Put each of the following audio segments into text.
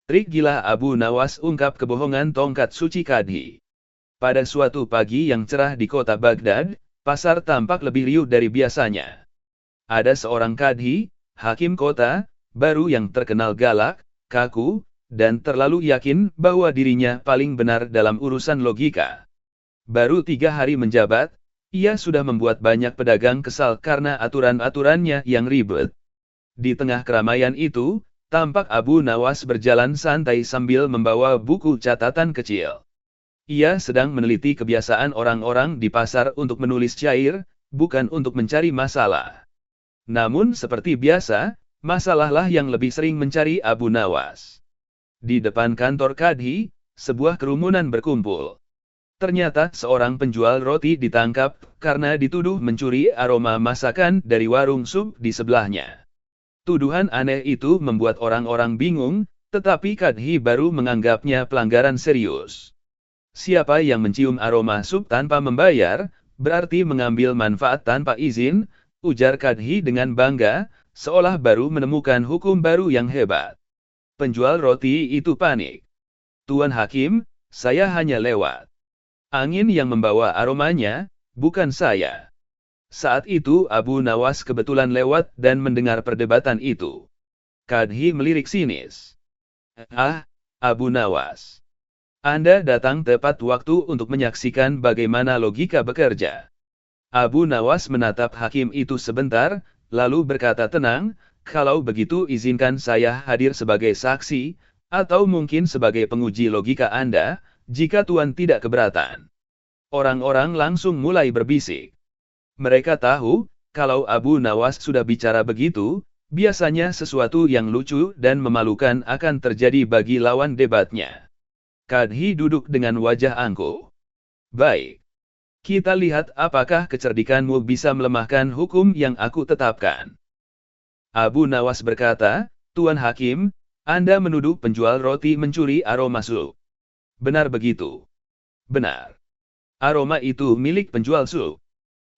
Trik gila Abu Nawas ungkap kebohongan tongkat suci Kadhi. Pada suatu pagi yang cerah di kota Baghdad, pasar tampak lebih riuh dari biasanya. Ada seorang Kadhi, hakim kota, baru yang terkenal galak, kaku, dan terlalu yakin bahwa dirinya paling benar dalam urusan logika. Baru 3 hari menjabat, ia sudah membuat banyak pedagang kesal karena aturan-aturannya yang ribet. Di tengah keramaian itu, tampak Abu Nawas berjalan santai sambil membawa buku catatan kecil. Ia sedang meneliti kebiasaan orang-orang di pasar untuk menulis syair, bukan untuk mencari masalah. Namun seperti biasa, masalahlah yang lebih sering mencari Abu Nawas. Di depan kantor Kadhi, sebuah kerumunan berkumpul. Ternyata seorang penjual roti ditangkap karena dituduh mencuri aroma masakan dari warung sup di sebelahnya. Tuduhan aneh itu membuat orang-orang bingung, tetapi Kadhi baru menganggapnya pelanggaran serius. Siapa yang mencium aroma sup tanpa membayar, berarti mengambil manfaat tanpa izin, ujar Kadhi dengan bangga, seolah baru menemukan hukum baru yang hebat. Penjual roti itu panik. Tuan Hakim, saya hanya lewat. Angin yang membawa aromanya, bukan saya. Saat itu Abu Nawas kebetulan lewat dan mendengar perdebatan itu. Kadhi melirik sinis. Ah, Abu Nawas. Anda datang tepat waktu untuk menyaksikan bagaimana logika bekerja. Abu Nawas menatap hakim itu sebentar, lalu berkata tenang, kalau begitu izinkan saya hadir sebagai saksi, atau mungkin sebagai penguji logika Anda, jika Tuan tidak keberatan. Orang-orang langsung mulai berbisik. Mereka tahu, kalau Abu Nawas sudah bicara begitu, biasanya sesuatu yang lucu dan memalukan akan terjadi bagi lawan debatnya. Kadhi duduk dengan wajah angkuh. Baik. Kita lihat apakah kecerdikanmu bisa melemahkan hukum yang aku tetapkan. Abu Nawas berkata, Tuan Hakim, Anda menuduh penjual roti mencuri aroma sup. Benar begitu? Benar. Aroma itu milik penjual sup.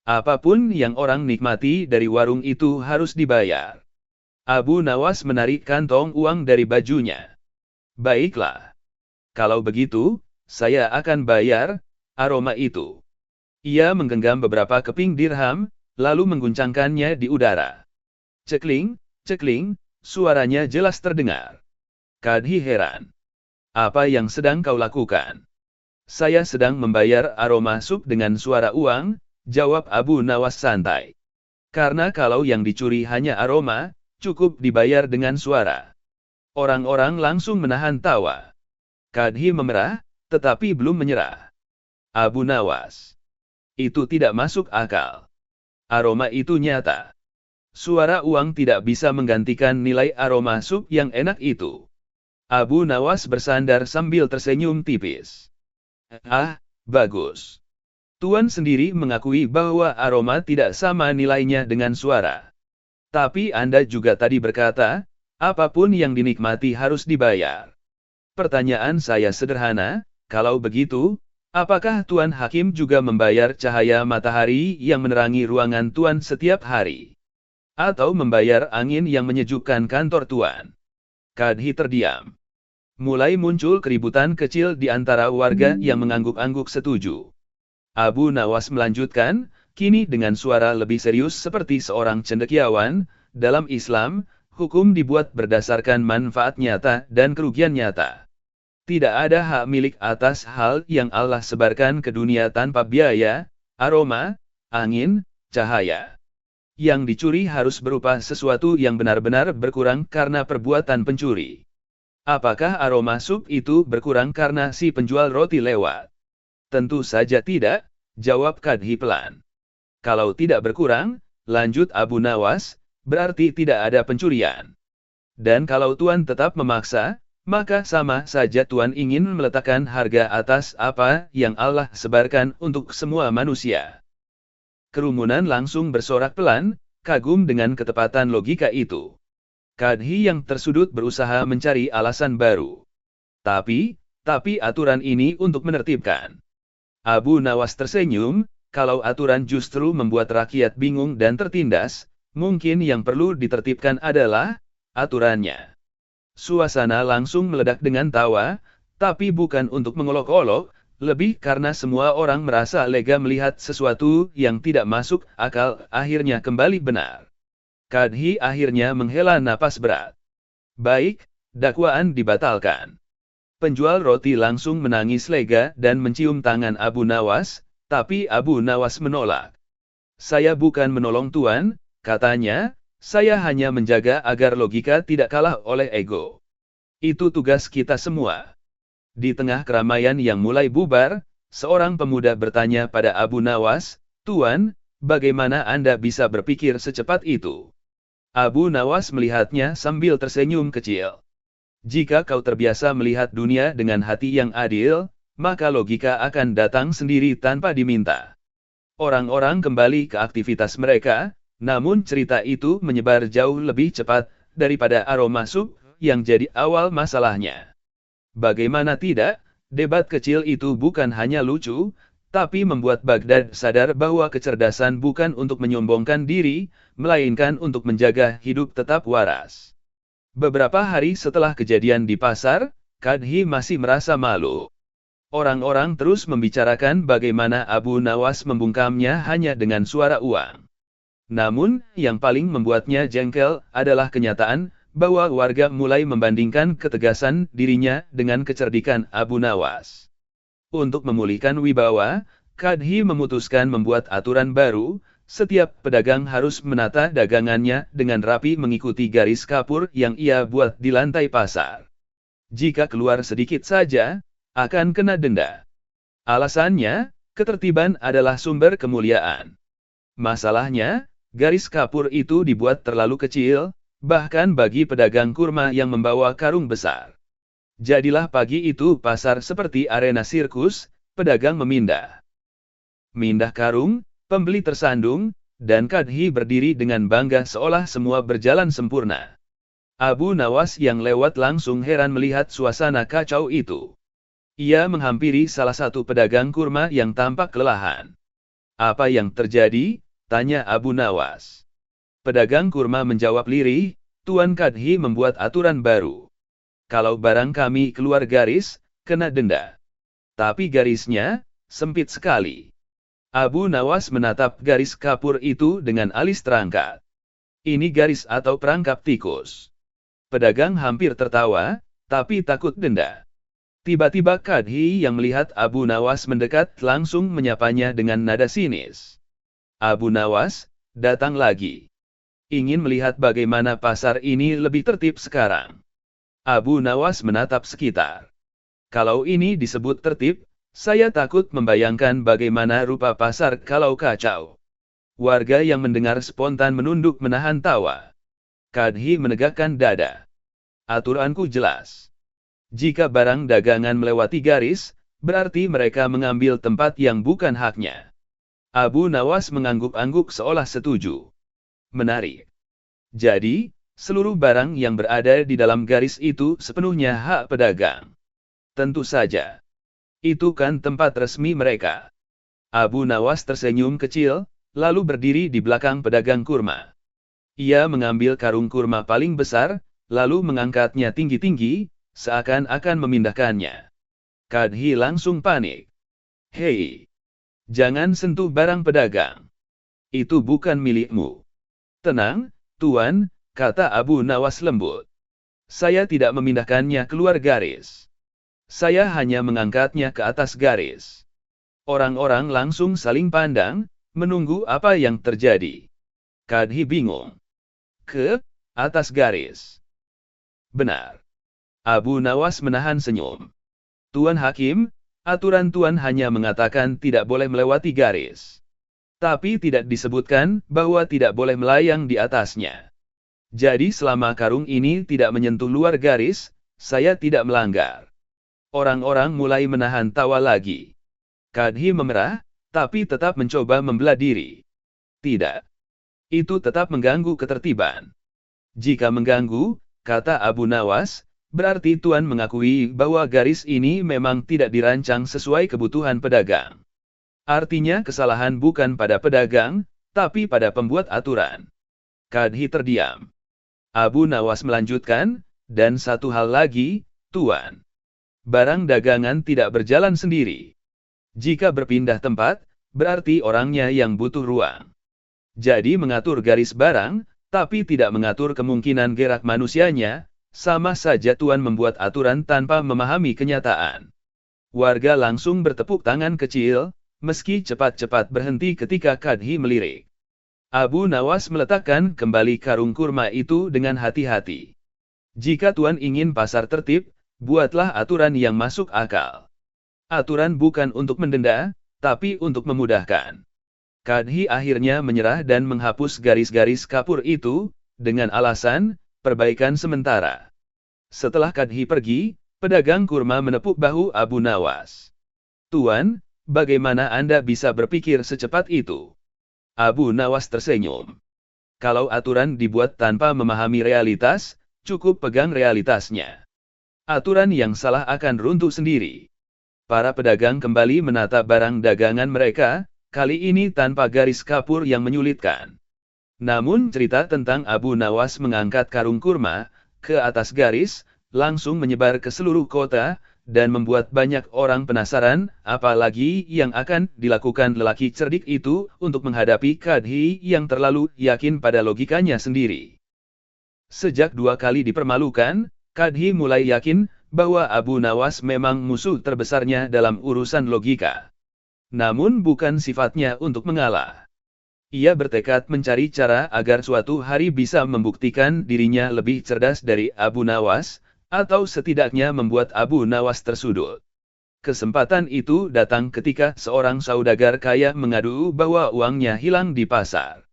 Apapun yang orang nikmati dari warung itu harus dibayar. Abu Nawas menarik kantong uang dari bajunya. Baiklah. Kalau begitu, saya akan bayar aroma itu. Ia menggenggam beberapa keping dirham, lalu mengguncangkannya di udara. Cekling, cekling, suaranya jelas terdengar. Kadhi heran. Apa yang sedang kau lakukan? Saya sedang membayar aroma sup dengan suara uang, jawab Abu Nawas santai. Karena kalau yang dicuri hanya aroma, cukup dibayar dengan suara. Orang-orang langsung menahan tawa. Kadhi memerah, tetapi belum menyerah. Abu Nawas. Itu tidak masuk akal. Aroma itu nyata. Suara uang tidak bisa menggantikan nilai aroma sup yang enak itu. Abu Nawas bersandar sambil tersenyum tipis. Ah, bagus. Tuan sendiri mengakui bahwa aroma tidak sama nilainya dengan suara. Tapi Anda juga tadi berkata, apapun yang dinikmati harus dibayar. Pertanyaan saya sederhana, kalau begitu, apakah Tuan Hakim juga membayar cahaya matahari yang menerangi ruangan Tuan setiap hari? Atau membayar angin yang menyejukkan kantor Tuan? Kadhi terdiam. Mulai muncul keributan kecil di antara warga yang mengangguk-angguk setuju. Abu Nawas melanjutkan, kini dengan suara lebih serius seperti seorang cendekiawan, dalam Islam, hukum dibuat berdasarkan manfaat nyata dan kerugian nyata. Tidak ada hak milik atas hal yang Allah sebarkan ke dunia tanpa biaya, aroma, angin, cahaya. Yang dicuri harus berupa sesuatu yang benar-benar berkurang karena perbuatan pencuri. Apakah aroma sup itu berkurang karena si penjual roti lewat? Tentu saja tidak, jawab Kadhi pelan. Kalau tidak berkurang, lanjut Abu Nawas, berarti tidak ada pencurian. Dan kalau Tuan tetap memaksa, maka sama saja Tuan ingin meletakkan harga atas apa yang Allah sebarkan untuk semua manusia. Kerumunan langsung bersorak pelan, kagum dengan ketepatan logika itu. Kadhi yang tersudut berusaha mencari alasan baru. Tapi aturan ini untuk menertibkan. Abu Nawas tersenyum, kalau aturan justru membuat rakyat bingung dan tertindas, mungkin yang perlu ditertibkan adalah aturannya. Suasana langsung meledak dengan tawa, tapi bukan untuk mengolok-olok, lebih karena semua orang merasa lega melihat sesuatu yang tidak masuk akal akhirnya kembali benar. Kadhi akhirnya menghela napas berat. Baik, dakwaan dibatalkan. Penjual roti langsung menangis lega dan mencium tangan Abu Nawas, tapi Abu Nawas menolak. Saya bukan menolong Tuan, katanya, saya hanya menjaga agar logika tidak kalah oleh ego. Itu tugas kita semua. Di tengah keramaian yang mulai bubar, seorang pemuda bertanya pada Abu Nawas, Tuan, bagaimana Anda bisa berpikir secepat itu? Abu Nawas melihatnya sambil tersenyum kecil. Jika kau terbiasa melihat dunia dengan hati yang adil, maka logika akan datang sendiri tanpa diminta. Orang-orang kembali ke aktivitas mereka, namun cerita itu menyebar jauh lebih cepat daripada aroma sup yang jadi awal masalahnya. Bagaimana tidak, debat kecil itu bukan hanya lucu, tapi membuat Baghdad sadar bahwa kecerdasan bukan untuk menyombongkan diri, melainkan untuk menjaga hidup tetap waras. Beberapa hari setelah kejadian di pasar, Kadhi masih merasa malu. Orang-orang terus membicarakan bagaimana Abu Nawas membungkamnya hanya dengan suara uang. Namun, yang paling membuatnya jengkel adalah kenyataan bahwa warga mulai membandingkan ketegasan dirinya dengan kecerdikan Abu Nawas. Untuk memulihkan wibawa, Kadhi memutuskan membuat aturan baru, setiap pedagang harus menata dagangannya dengan rapi mengikuti garis kapur yang ia buat di lantai pasar. Jika keluar sedikit saja, akan kena denda. Alasannya, ketertiban adalah sumber kemuliaan. Masalahnya, garis kapur itu dibuat terlalu kecil, bahkan bagi pedagang kurma yang membawa karung besar. Jadilah pagi itu pasar seperti arena sirkus, pedagang memindah karung, pembeli tersandung, dan Kadhi berdiri dengan bangga seolah semua berjalan sempurna. Abu Nawas yang lewat langsung heran melihat suasana kacau itu. Ia menghampiri salah satu pedagang kurma yang tampak kelelahan. Apa yang terjadi? Tanya Abu Nawas. Pedagang kurma menjawab lirih, Tuan Kadhi membuat aturan baru. Kalau barang kami keluar garis, kena denda. Tapi garisnya, sempit sekali. Abu Nawas menatap garis kapur itu dengan alis terangkat. Ini garis atau perangkap tikus. Pedagang hampir tertawa, tapi takut denda. Tiba-tiba Kadhi yang melihat Abu Nawas mendekat langsung menyapanya dengan nada sinis. Abu Nawas, datang lagi. Ingin melihat bagaimana pasar ini lebih tertib sekarang. Abu Nawas menatap sekitar. Kalau ini disebut tertib, saya takut membayangkan bagaimana rupa pasar kalau kacau. Warga yang mendengar spontan menunduk menahan tawa. Kadhi menegakkan dada. Aturanku jelas. Jika barang dagangan melewati garis, berarti mereka mengambil tempat yang bukan haknya. Abu Nawas mengangguk-angguk seolah setuju. Menarik. Jadi, seluruh barang yang berada di dalam garis itu sepenuhnya hak pedagang. Tentu saja. Itu kan tempat resmi mereka. Abu Nawas tersenyum kecil, lalu berdiri di belakang pedagang kurma. Ia mengambil karung kurma paling besar, lalu mengangkatnya tinggi-tinggi, seakan-akan memindahkannya. Kadhi langsung panik. Hei! Jangan sentuh barang pedagang. Itu bukan milikmu. Tenang, Tuan, kata Abu Nawas lembut. Saya tidak memindahkannya keluar garis. Saya hanya mengangkatnya ke atas garis. Orang-orang langsung saling pandang, menunggu apa yang terjadi. Kadhi bingung. Ke atas garis. Benar. Abu Nawas menahan senyum. Tuan Hakim, aturan Tuan hanya mengatakan tidak boleh melewati garis. Tapi tidak disebutkan bahwa tidak boleh melayang di atasnya. Jadi selama karung ini tidak menyentuh luar garis, saya tidak melanggar. Orang-orang mulai menahan tawa lagi. Kadhi memerah, tapi tetap mencoba membela diri. Tidak. Itu tetap mengganggu ketertiban. Jika mengganggu, kata Abu Nawas, berarti Tuan mengakui bahwa garis ini memang tidak dirancang sesuai kebutuhan pedagang. Artinya kesalahan bukan pada pedagang, tapi pada pembuat aturan. Kadhi terdiam. Abu Nawas melanjutkan, Dan satu hal lagi, Tuan. Barang dagangan tidak berjalan sendiri. Jika berpindah tempat, berarti orangnya yang butuh ruang. Jadi mengatur garis barang, tapi tidak mengatur kemungkinan gerak manusianya, sama saja Tuan membuat aturan tanpa memahami kenyataan. Warga langsung bertepuk tangan kecil, meski cepat-cepat berhenti ketika Kadhi melirik. Abu Nawas meletakkan kembali karung kurma itu dengan hati-hati. Jika Tuan ingin pasar tertib, buatlah aturan yang masuk akal. Aturan bukan untuk mendenda, tapi untuk memudahkan. Kadhi akhirnya menyerah dan menghapus garis-garis kapur itu, dengan alasan, perbaikan sementara. Setelah Kadhi pergi, pedagang kurma menepuk bahu Abu Nawas. Tuan, bagaimana Anda bisa berpikir secepat itu? Abu Nawas tersenyum. Kalau aturan dibuat tanpa memahami realitas, cukup pegang realitasnya. Aturan yang salah akan runtuh sendiri. Para pedagang kembali menata barang dagangan mereka, kali ini tanpa garis kapur yang menyulitkan. Namun cerita tentang Abu Nawas mengangkat karung kurma ke atas garis, langsung menyebar ke seluruh kota, dan membuat banyak orang penasaran, apalagi yang akan dilakukan lelaki cerdik itu untuk menghadapi Kadhi yang terlalu yakin pada logikanya sendiri. Sejak 2 kali dipermalukan, Kadhi mulai yakin bahwa Abu Nawas memang musuh terbesarnya dalam urusan logika. Namun bukan sifatnya untuk mengalah. Ia bertekad mencari cara agar suatu hari bisa membuktikan dirinya lebih cerdas dari Abu Nawas, atau setidaknya membuat Abu Nawas tersudut. Kesempatan itu datang ketika seorang saudagar kaya mengadu bahwa uangnya hilang di pasar.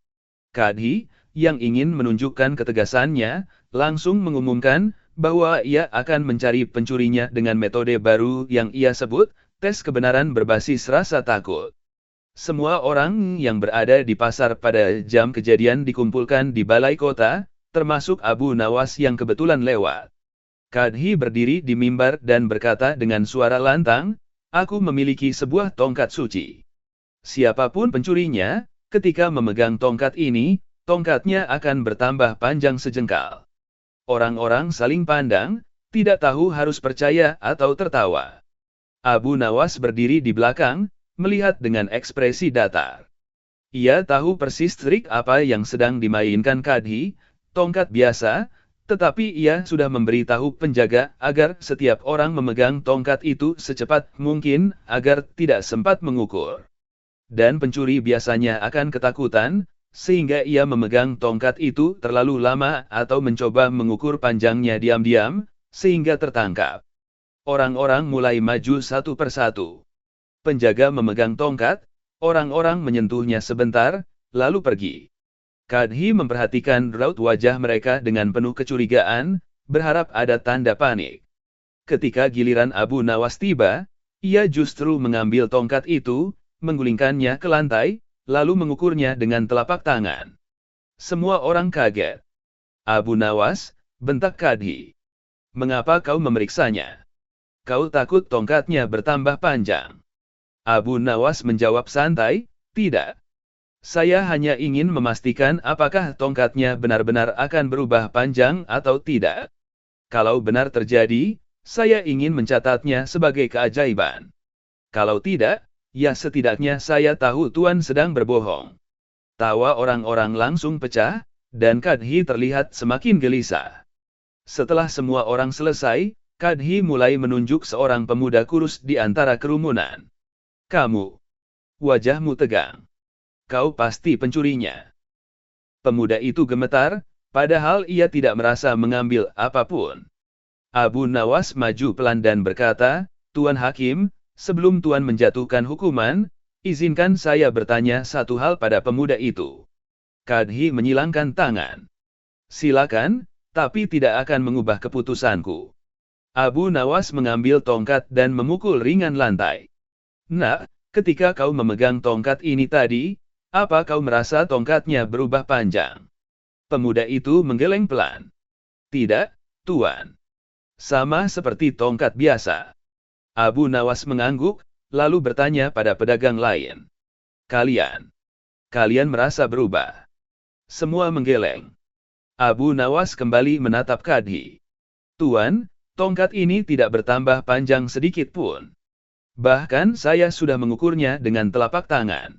Kadhi, yang ingin menunjukkan ketegasannya, langsung mengumumkan bahwa ia akan mencari pencurinya dengan metode baru yang ia sebut, tes kebenaran berbasis rasa takut. Semua orang yang berada di pasar pada jam kejadian dikumpulkan di balai kota, termasuk Abu Nawas yang kebetulan lewat. Kadhi berdiri di mimbar dan berkata dengan suara lantang, "Aku memiliki sebuah tongkat suci. Siapapun pencurinya, ketika memegang tongkat ini, tongkatnya akan bertambah panjang sejengkal." Orang-orang saling pandang, tidak tahu harus percaya atau tertawa. Abu Nawas berdiri di belakang, melihat dengan ekspresi datar. Ia tahu persis trik apa yang sedang dimainkan Kadhi, tongkat biasa, tetapi ia sudah memberitahu penjaga agar setiap orang memegang tongkat itu secepat mungkin agar tidak sempat mengukur. Dan pencuri biasanya akan ketakutan, sehingga ia memegang tongkat itu terlalu lama atau mencoba mengukur panjangnya diam-diam, sehingga tertangkap. Orang-orang mulai maju satu persatu. Penjaga memegang tongkat, orang-orang menyentuhnya sebentar, lalu pergi. Kadhi memperhatikan raut wajah mereka dengan penuh kecurigaan, berharap ada tanda panik. Ketika giliran Abu Nawas tiba, ia justru mengambil tongkat itu, menggulingkannya ke lantai, lalu mengukurnya dengan telapak tangan. Semua orang kaget. "Abu Nawas," bentak Kadhi. "Mengapa kau memeriksanya? Kau takut tongkatnya bertambah panjang?" Abu Nawas menjawab santai, "Tidak. Saya hanya ingin memastikan apakah tongkatnya benar-benar akan berubah panjang atau tidak. Kalau benar terjadi, saya ingin mencatatnya sebagai keajaiban. Kalau tidak, ya setidaknya saya tahu Tuan sedang berbohong." Tawa orang-orang langsung pecah, dan Kadhi terlihat semakin gelisah. Setelah semua orang selesai, Kadhi mulai menunjuk seorang pemuda kurus di antara kerumunan. "Kamu. Wajahmu tegang. Kau pasti pencurinya." Pemuda itu gemetar, padahal ia tidak merasa mengambil apapun. Abu Nawas maju pelan dan berkata, "Tuan Hakim, sebelum Tuan menjatuhkan hukuman, izinkan saya bertanya satu hal pada pemuda itu." Kadhi menyilangkan tangan. "Silakan, tapi tidak akan mengubah keputusanku." Abu Nawas mengambil tongkat dan memukul ringan lantai. "Nak, ketika kau memegang tongkat ini tadi, apa kau merasa tongkatnya berubah panjang?" Pemuda itu menggeleng pelan. "Tidak, Tuan. Sama seperti tongkat biasa." Abu Nawas mengangguk, lalu bertanya pada pedagang lain. Kalian merasa berubah?" Semua menggeleng. Abu Nawas kembali menatap Kadhi. Tuan, tongkat ini tidak bertambah panjang sedikit pun. Bahkan saya sudah mengukurnya dengan telapak tangan.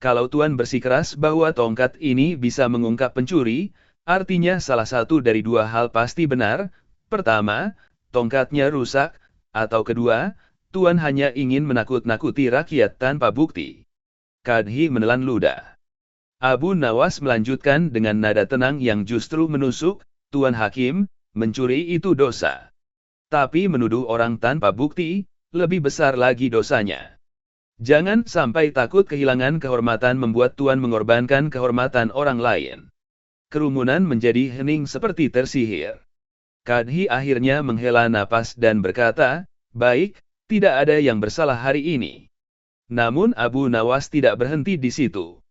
Kalau Tuan bersikeras bahwa tongkat ini bisa mengungkap pencuri, artinya salah satu dari dua hal pasti benar. Pertama, tongkatnya rusak, atau kedua, Tuan hanya ingin menakut-nakuti rakyat tanpa bukti. Kadhi menelan ludah. Abu Nawas melanjutkan dengan nada tenang yang justru menusuk, Tuan Hakim, mencuri itu dosa. Tapi menuduh orang tanpa bukti, lebih besar lagi dosanya. Jangan sampai takut kehilangan kehormatan membuat Tuan mengorbankan kehormatan orang lain. Kerumunan menjadi hening seperti tersihir. Kadhi akhirnya menghela napas dan berkata, baik, tidak ada yang bersalah hari ini. Namun Abu Nawas tidak berhenti di situ.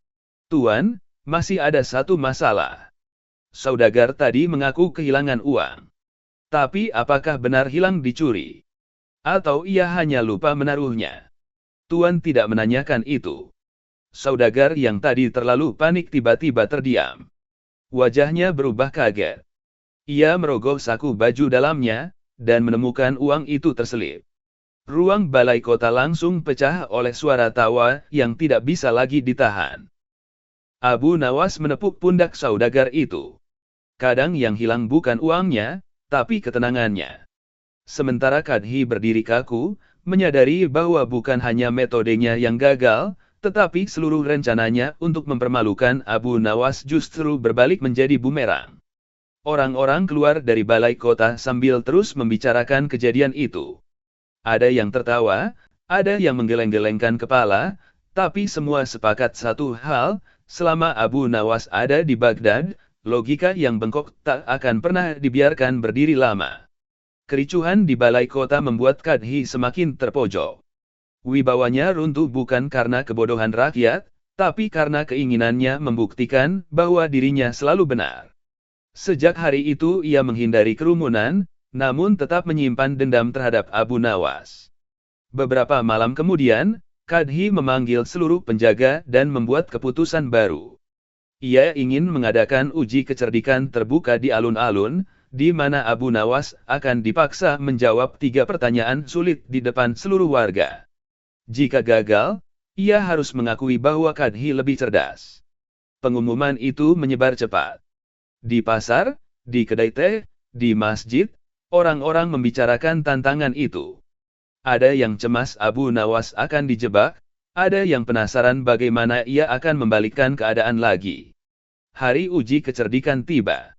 Tuan, masih ada satu masalah. Saudagar tadi mengaku kehilangan uang. Tapi apakah benar hilang dicuri? Atau ia hanya lupa menaruhnya? Tuan tidak menanyakan itu. Saudagar yang tadi terlalu panik tiba-tiba terdiam. Wajahnya berubah kaget. Ia merogoh saku baju dalamnya, dan menemukan uang itu terselip. Ruang balai kota langsung pecah oleh suara tawa yang tidak bisa lagi ditahan. Abu Nawas menepuk pundak saudagar itu. Kadang yang hilang bukan uangnya, tapi ketenangannya. Sementara Kadhi berdiri kaku, menyadari bahwa bukan hanya metodenya yang gagal, tetapi seluruh rencananya untuk mempermalukan Abu Nawas justru berbalik menjadi bumerang. Orang-orang keluar dari balai kota sambil terus membicarakan kejadian itu. Ada yang tertawa, ada yang menggeleng-gelengkan kepala, tapi semua sepakat satu hal, selama Abu Nawas ada di Baghdad, logika yang bengkok tak akan pernah dibiarkan berdiri lama. Kericuhan di balai kota membuat Kadhi semakin terpojok. Wibawanya runtuh bukan karena kebodohan rakyat, tapi karena keinginannya membuktikan bahwa dirinya selalu benar. Sejak hari itu ia menghindari kerumunan, namun tetap menyimpan dendam terhadap Abu Nawas. Beberapa malam kemudian, Kadhi memanggil seluruh penjaga dan membuat keputusan baru. Ia ingin mengadakan uji kecerdikan terbuka di alun-alun, di mana Abu Nawas akan dipaksa menjawab 3 pertanyaan sulit di depan seluruh warga. Jika gagal, ia harus mengakui bahwa Kadhi lebih cerdas. Pengumuman itu menyebar cepat. Di pasar, di kedai teh, di masjid, orang-orang membicarakan tantangan itu. Ada yang cemas Abu Nawas akan dijebak, ada yang penasaran bagaimana ia akan membalikkan keadaan lagi. Hari uji kecerdikan tiba.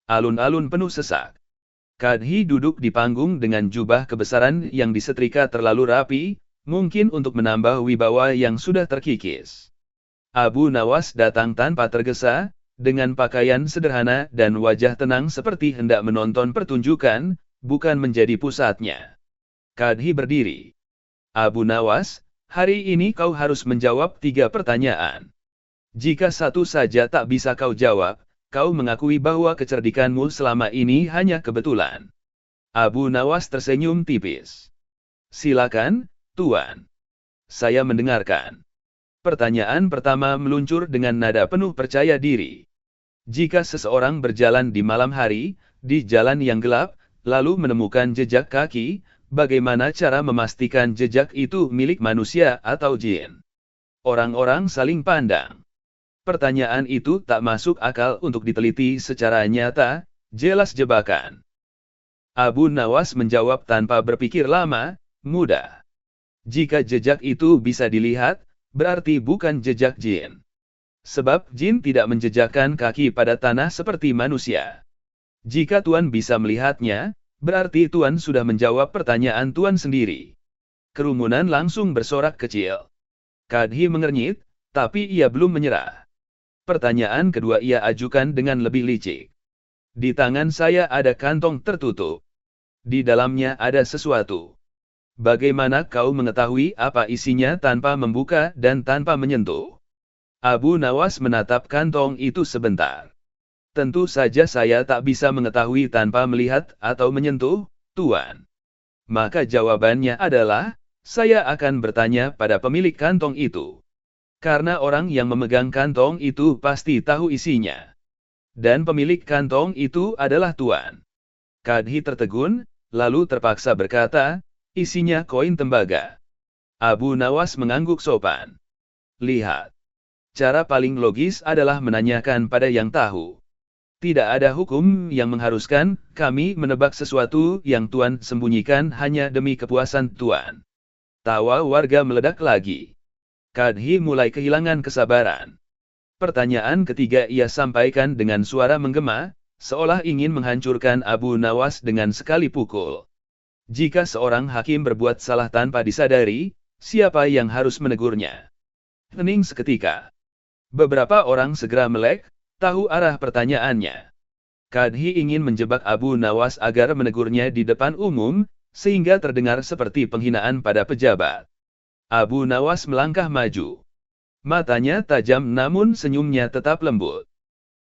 Alun-alun penuh sesak. Kadhi duduk di panggung dengan jubah kebesaran yang disetrika terlalu rapi, mungkin untuk menambah wibawa yang sudah terkikis. Abu Nawas datang tanpa tergesa, dengan pakaian sederhana dan wajah tenang seperti hendak menonton pertunjukan, bukan menjadi pusatnya. Kadhi berdiri. Abu Nawas, hari ini kau harus menjawab 3 pertanyaan. Jika satu saja tak bisa kau jawab, kau mengakui bahwa kecerdikanmu selama ini hanya kebetulan. Abu Nawas tersenyum tipis. Silakan, Tuan. Saya mendengarkan. Pertanyaan pertama meluncur dengan nada penuh percaya diri. Jika seseorang berjalan di malam hari, di jalan yang gelap, lalu menemukan jejak kaki, bagaimana cara memastikan jejak itu milik manusia atau jin? Orang-orang saling pandang. Pertanyaan itu tak masuk akal untuk diteliti secara nyata, jelas jebakan. Abu Nawas menjawab tanpa berpikir lama, mudah. Jika jejak itu bisa dilihat, berarti bukan jejak jin. Sebab jin tidak menjejakkan kaki pada tanah seperti manusia. Jika Tuan bisa melihatnya, berarti Tuan sudah menjawab pertanyaan Tuan sendiri. Kerumunan langsung bersorak kecil. Kadhi mengernyit, tapi ia belum menyerah. Pertanyaan kedua ia ajukan dengan lebih licik. Di tangan saya ada kantong tertutup. Di dalamnya ada sesuatu. Bagaimana kau mengetahui apa isinya tanpa membuka dan tanpa menyentuh? Abu Nawas menatap kantong itu sebentar. Tentu saja saya tak bisa mengetahui tanpa melihat atau menyentuh, Tuan. Maka jawabannya adalah, saya akan bertanya pada pemilik kantong itu. Karena orang yang memegang kantong itu pasti tahu isinya. Dan pemilik kantong itu adalah Tuan. Kadhi tertegun, lalu terpaksa berkata, isinya koin tembaga. Abu Nawas mengangguk sopan. Lihat. Cara paling logis adalah menanyakan pada yang tahu. Tidak ada hukum yang mengharuskan kami menebak sesuatu yang Tuan sembunyikan hanya demi kepuasan Tuan. Tawa warga meledak lagi. Kadhi mulai kehilangan kesabaran. Pertanyaan ketiga ia sampaikan dengan suara menggema, seolah ingin menghancurkan Abu Nawas dengan sekali pukul. Jika seorang hakim berbuat salah tanpa disadari, siapa yang harus menegurnya? Hening seketika. Beberapa orang segera melek, tahu arah pertanyaannya. Kadhi ingin menjebak Abu Nawas agar menegurnya di depan umum, sehingga terdengar seperti penghinaan pada pejabat. Abu Nawas melangkah maju. Matanya tajam namun senyumnya tetap lembut.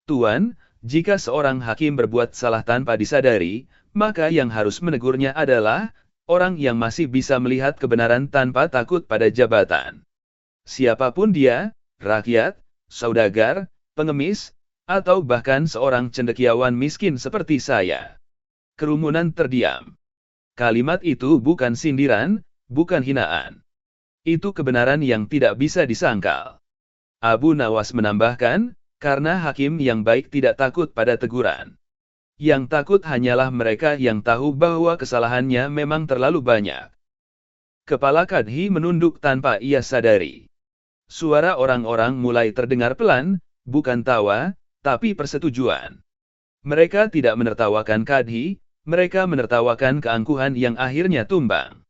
Tuan, jika seorang hakim berbuat salah tanpa disadari, maka yang harus menegurnya adalah orang yang masih bisa melihat kebenaran tanpa takut pada jabatan. Siapapun dia, rakyat, saudagar, pengemis, atau bahkan seorang cendekiawan miskin seperti saya. Kerumunan terdiam. Kalimat itu bukan sindiran, bukan hinaan. Itu kebenaran yang tidak bisa disangkal. Abu Nawas menambahkan, karena hakim yang baik tidak takut pada teguran. Yang takut hanyalah mereka yang tahu bahwa kesalahannya memang terlalu banyak. Kepala Kadhi menunduk tanpa ia sadari. Suara orang-orang mulai terdengar pelan, bukan tawa, tapi persetujuan. Mereka tidak menertawakan Kadhi, mereka menertawakan keangkuhan yang akhirnya tumbang.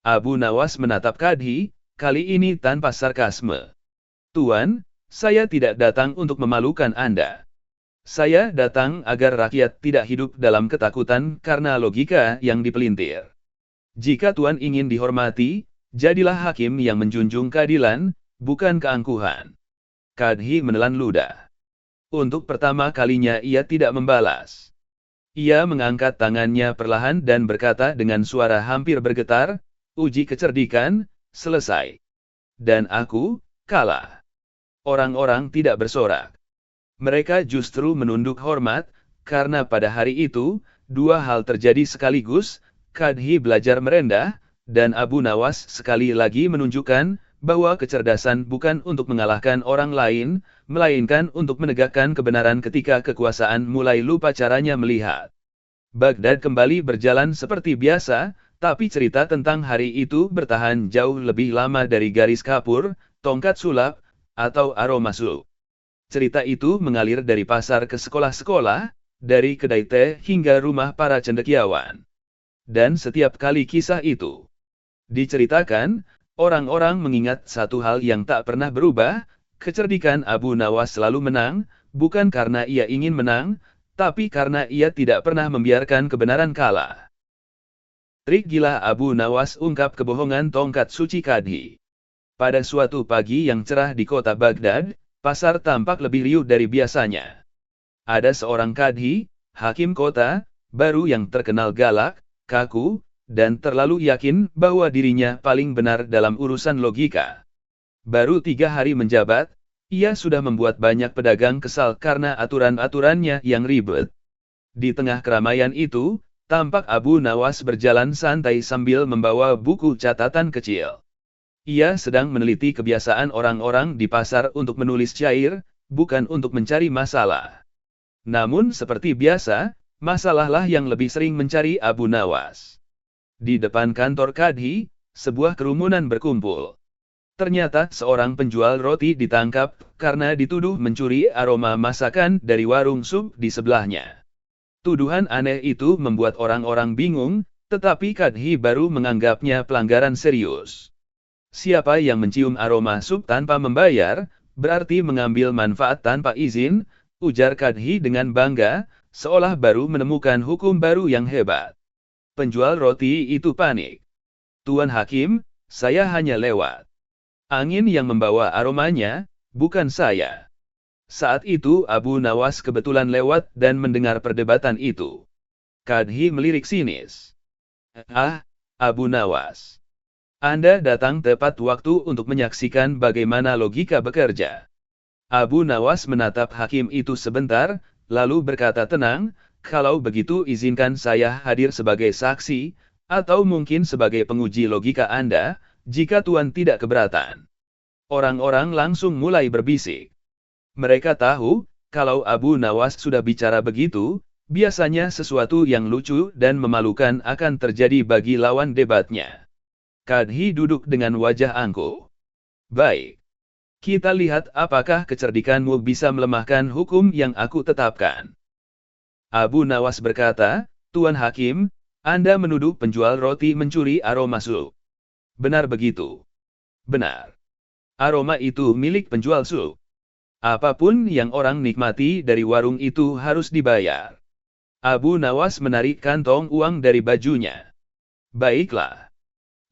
Abu Nawas menatap Kadhi, kali ini tanpa sarkasme. Tuan, saya tidak datang untuk memalukan Anda. Saya datang agar rakyat tidak hidup dalam ketakutan karena logika yang dipelintir. Jika Tuan ingin dihormati, jadilah hakim yang menjunjung keadilan, bukan keangkuhan. Kadhi menelan ludah. Untuk pertama kalinya ia tidak membalas. Ia mengangkat tangannya perlahan dan berkata dengan suara hampir bergetar, uji kecerdikan, selesai. Dan aku, kalah. Orang-orang tidak bersorak. Mereka justru menunduk hormat, karena pada hari itu, dua hal terjadi sekaligus, Kadhi belajar merendah, dan Abu Nawas sekali lagi menunjukkan, bahwa kecerdasan bukan untuk mengalahkan orang lain, melainkan untuk menegakkan kebenaran ketika kekuasaan mulai lupa caranya melihat. Baghdad kembali berjalan seperti biasa, tapi cerita tentang hari itu bertahan jauh lebih lama dari garis kapur, tongkat sulap, atau aroma sulap. Cerita itu mengalir dari pasar ke sekolah-sekolah, dari kedai teh hingga rumah para cendekiawan. Dan setiap kali kisah itu diceritakan, orang-orang mengingat satu hal yang tak pernah berubah, kecerdikan Abu Nawas selalu menang, bukan karena ia ingin menang, tapi karena ia tidak pernah membiarkan kebenaran kalah. Trik gila Abu Nawas ungkap kebohongan tongkat suci Kadhi. Pada suatu pagi yang cerah di kota Baghdad, pasar tampak lebih riuh dari biasanya. Ada seorang Kadhi, hakim kota, baru yang terkenal galak, kaku, dan terlalu yakin bahwa dirinya paling benar dalam urusan logika. Baru 3 hari menjabat, ia sudah membuat banyak pedagang kesal karena aturan-aturannya yang ribet. Di tengah keramaian itu, tampak Abu Nawas berjalan santai sambil membawa buku catatan kecil. Ia sedang meneliti kebiasaan orang-orang di pasar untuk menulis syair, bukan untuk mencari masalah. Namun seperti biasa, masalahlah yang lebih sering mencari Abu Nawas. Di depan kantor Kadhi, sebuah kerumunan berkumpul. Ternyata seorang penjual roti ditangkap karena dituduh mencuri aroma masakan dari warung sup di sebelahnya. Tuduhan aneh itu membuat orang-orang bingung, tetapi Kadhi baru menganggapnya pelanggaran serius. Siapa yang mencium aroma sup tanpa membayar, berarti mengambil manfaat tanpa izin, ujar Kadhi dengan bangga, seolah baru menemukan hukum baru yang hebat. Penjual roti itu panik. Tuan Hakim, saya hanya lewat. Angin yang membawa aromanya, bukan saya. Saat itu Abu Nawas kebetulan lewat dan mendengar perdebatan itu. Kadhi melirik sinis. Ah, Abu Nawas. Anda datang tepat waktu untuk menyaksikan bagaimana logika bekerja. Abu Nawas menatap hakim itu sebentar, lalu berkata tenang, Kalau begitu izinkan saya hadir sebagai saksi, atau mungkin sebagai penguji logika Anda, jika Tuan tidak keberatan. Orang-orang langsung mulai berbisik. Mereka tahu, kalau Abu Nawas sudah bicara begitu, biasanya sesuatu yang lucu dan memalukan akan terjadi bagi lawan debatnya. Kadhi duduk dengan wajah angkuh. Baik. Kita lihat apakah kecerdikanmu bisa melemahkan hukum yang aku tetapkan. Abu Nawas berkata, Tuan Hakim, Anda menuduh penjual roti mencuri aroma sup. Benar begitu? Benar. Aroma itu milik penjual sup. Apapun yang orang nikmati dari warung itu harus dibayar. Abu Nawas menarik kantong uang dari bajunya. Baiklah.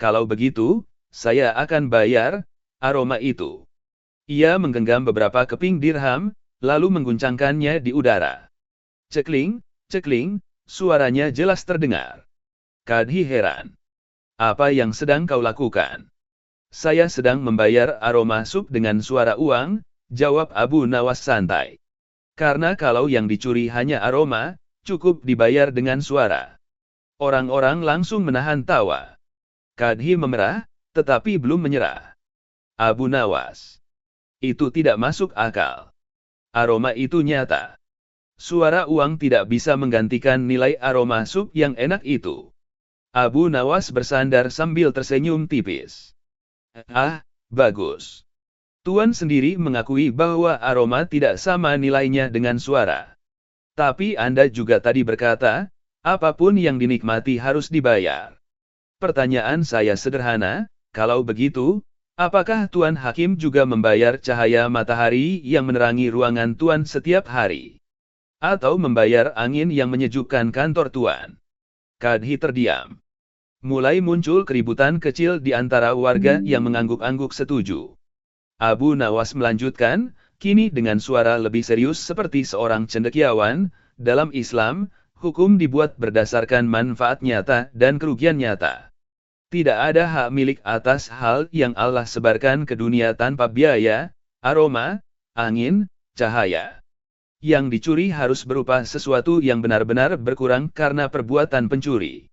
Kalau begitu, saya akan bayar aroma itu. Ia menggenggam beberapa keping dirham, lalu mengguncangkannya di udara. Cekling, cekling, suaranya jelas terdengar. Kadhi heran. Apa yang sedang kau lakukan? Saya sedang membayar aroma sup dengan suara uang, jawab Abu Nawas santai. Karena kalau yang dicuri hanya aroma, cukup dibayar dengan suara. Orang-orang langsung menahan tawa. Kadhi memerah, tetapi belum menyerah. Abu Nawas. Itu tidak masuk akal. Aroma itu nyata. Suara uang tidak bisa menggantikan nilai aroma sup yang enak itu. Abu Nawas bersandar sambil tersenyum tipis. Ah, bagus. Tuan sendiri mengakui bahwa aroma tidak sama nilainya dengan suara. Tapi Anda juga tadi berkata, apapun yang dinikmati harus dibayar. Pertanyaan saya sederhana, kalau begitu, apakah Tuan Hakim juga membayar cahaya matahari yang menerangi ruangan Tuan setiap hari? Atau membayar angin yang menyejukkan kantor Tuan? Kadhi terdiam. Mulai muncul keributan kecil di antara warga yang mengangguk-angguk setuju. Abu Nawas melanjutkan, kini dengan suara lebih serius seperti seorang cendekiawan, dalam Islam, hukum dibuat berdasarkan manfaat nyata dan kerugian nyata. Tidak ada hak milik atas hal yang Allah sebarkan ke dunia tanpa biaya, aroma, angin, cahaya. Yang dicuri harus berupa sesuatu yang benar-benar berkurang karena perbuatan pencuri.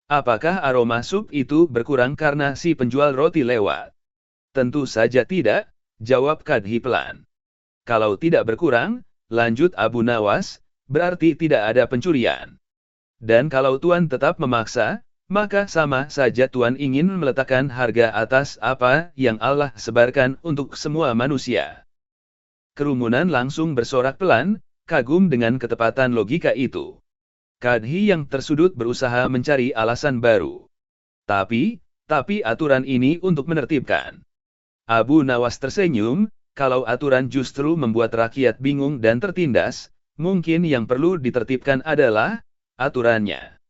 Apakah aroma sup itu berkurang karena si penjual roti lewat? Tentu saja tidak, jawab Kadhi pelan. Kalau tidak berkurang, lanjut Abu Nawas, berarti tidak ada pencurian. Dan kalau Tuan tetap memaksa, maka sama saja Tuan ingin meletakkan harga atas apa yang Allah sebarkan untuk semua manusia. Kerumunan langsung bersorak pelan, kagum dengan ketepatan logika itu. Kadhi yang tersudut berusaha mencari alasan baru. Tapi aturan ini untuk menertibkan. Abu Nawas tersenyum, kalau aturan justru membuat rakyat bingung dan tertindas, mungkin yang perlu ditertibkan adalah aturannya.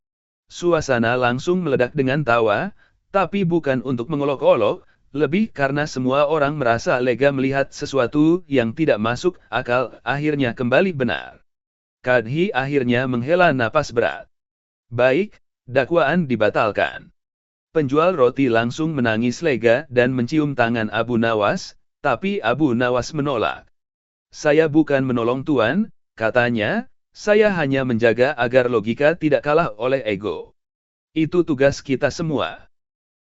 Suasana langsung meledak dengan tawa, tapi bukan untuk mengolok-olok, lebih karena semua orang merasa lega melihat sesuatu yang tidak masuk akal akhirnya kembali benar. Kadhi akhirnya menghela napas berat. Baik, dakwaan dibatalkan. Penjual roti langsung menangis lega dan mencium tangan Abu Nawas, tapi Abu Nawas menolak. Saya bukan menolong Tuan, katanya, saya hanya menjaga agar logika tidak kalah oleh ego. Itu tugas kita semua.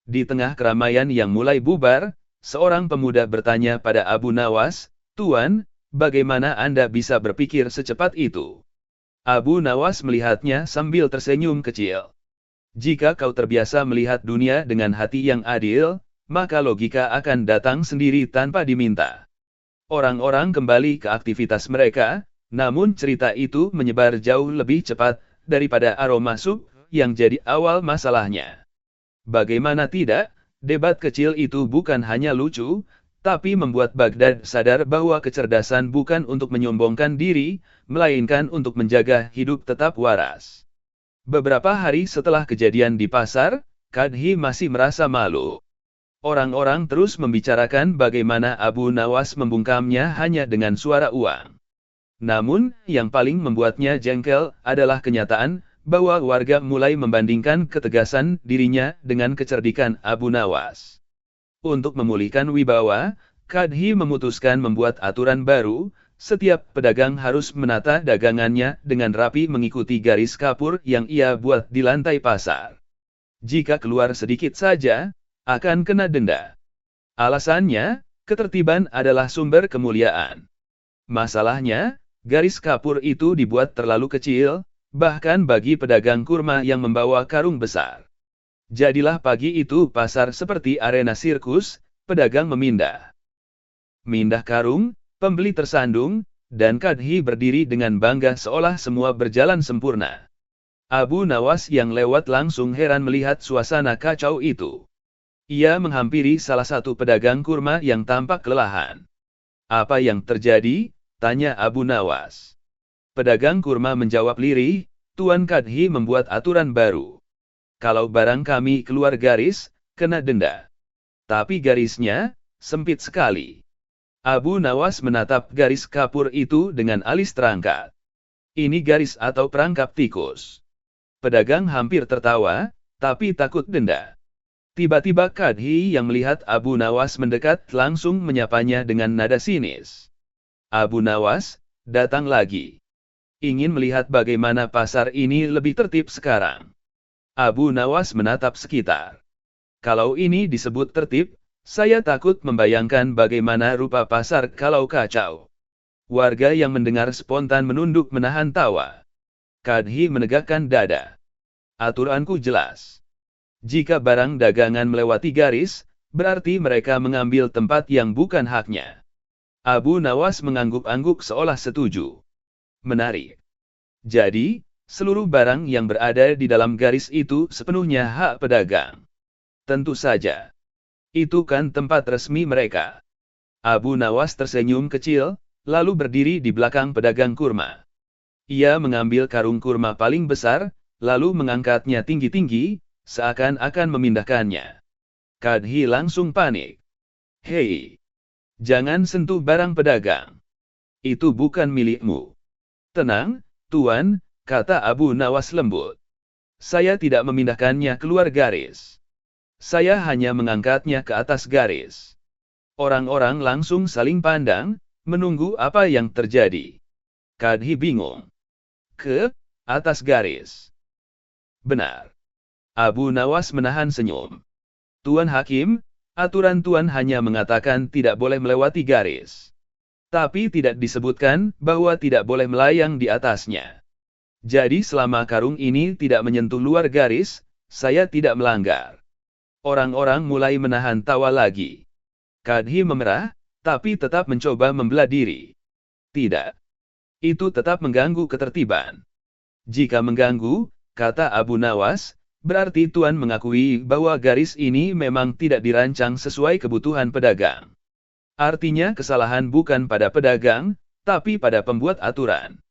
Di tengah keramaian yang mulai bubar, seorang pemuda bertanya pada Abu Nawas, Tuan, bagaimana Anda bisa berpikir secepat itu? Abu Nawas melihatnya sambil tersenyum kecil. Jika kau terbiasa melihat dunia dengan hati yang adil, maka logika akan datang sendiri tanpa diminta. Orang-orang kembali ke aktivitas mereka, namun cerita itu menyebar jauh lebih cepat daripada aroma sup yang jadi awal masalahnya. Bagaimana tidak, debat kecil itu bukan hanya lucu, tapi membuat Baghdad sadar bahwa kecerdasan bukan untuk menyombongkan diri, melainkan untuk menjaga hidup tetap waras. Beberapa hari setelah kejadian di pasar, Kadhi masih merasa malu. Orang-orang terus membicarakan bagaimana Abu Nawas membungkamnya hanya dengan suara uang. Namun, yang paling membuatnya jengkel adalah kenyataan bahwa warga mulai membandingkan ketegasan dirinya dengan kecerdikan Abu Nawas. Untuk memulihkan wibawa, Kadhi memutuskan membuat aturan baru, setiap pedagang harus menata dagangannya dengan rapi mengikuti garis kapur yang ia buat di lantai pasar. Jika keluar sedikit saja, akan kena denda. Alasannya, ketertiban adalah sumber kemuliaan. Masalahnya, garis kapur itu dibuat terlalu kecil, bahkan bagi pedagang kurma yang membawa karung besar. Jadilah pagi itu pasar seperti arena sirkus, pedagang memindah karung, pembeli tersandung, dan Kadhi berdiri dengan bangga seolah semua berjalan sempurna. Abu Nawas yang lewat langsung heran melihat suasana kacau itu. Ia menghampiri salah satu pedagang kurma yang tampak kelelahan. "Apa yang terjadi?" tanya Abu Nawas. Pedagang kurma menjawab lirih, "Tuan Kadhi membuat aturan baru. Kalau barang kami keluar garis, kena denda. Tapi garisnya sempit sekali." Abu Nawas menatap garis kapur itu dengan alis terangkat. "Ini garis atau perangkap tikus?" Pedagang hampir tertawa, tapi takut denda. Tiba-tiba Kadhi yang melihat Abu Nawas mendekat langsung menyapanya dengan nada sinis. "Abu Nawas, datang lagi. Ingin melihat bagaimana pasar ini lebih tertib sekarang." Abu Nawas menatap sekitar. "Kalau ini disebut tertib, saya takut membayangkan bagaimana rupa pasar kalau kacau." Warga yang mendengar spontan menunduk menahan tawa. Kadhi menegakkan dada. "Aturanku jelas. Jika barang dagangan melewati garis, berarti mereka mengambil tempat yang bukan haknya." Abu Nawas mengangguk-angguk seolah setuju. "Menarik. Jadi, seluruh barang yang berada di dalam garis itu sepenuhnya hak pedagang." "Tentu saja. Itu kan tempat resmi mereka." Abu Nawas tersenyum kecil, lalu berdiri di belakang pedagang kurma. Ia mengambil karung kurma paling besar, lalu mengangkatnya tinggi-tinggi, seakan-akan memindahkannya. Kadhi langsung panik. "Hei! Jangan sentuh barang pedagang. Itu bukan milikmu." "Tenang, Tuan," kata Abu Nawas lembut. "Saya tidak memindahkannya keluar garis. Saya hanya mengangkatnya ke atas garis." Orang-orang langsung saling pandang, menunggu apa yang terjadi. Kadhi bingung. "Ke atas garis?" "Benar." Abu Nawas menahan senyum. "Tuan Hakim, aturan Tuan hanya mengatakan tidak boleh melewati garis. Tapi tidak disebutkan bahwa tidak boleh melayang di atasnya. Jadi selama karung ini tidak menyentuh luar garis, saya tidak melanggar." Orang-orang mulai menahan tawa lagi. Kadhi memerah, tapi tetap mencoba membela diri. "Tidak. Itu tetap mengganggu ketertiban." "Jika mengganggu," kata Abu Nawas, "berarti Tuan mengakui bahwa garis ini memang tidak dirancang sesuai kebutuhan pedagang. Artinya kesalahan bukan pada pedagang, tapi pada pembuat aturan."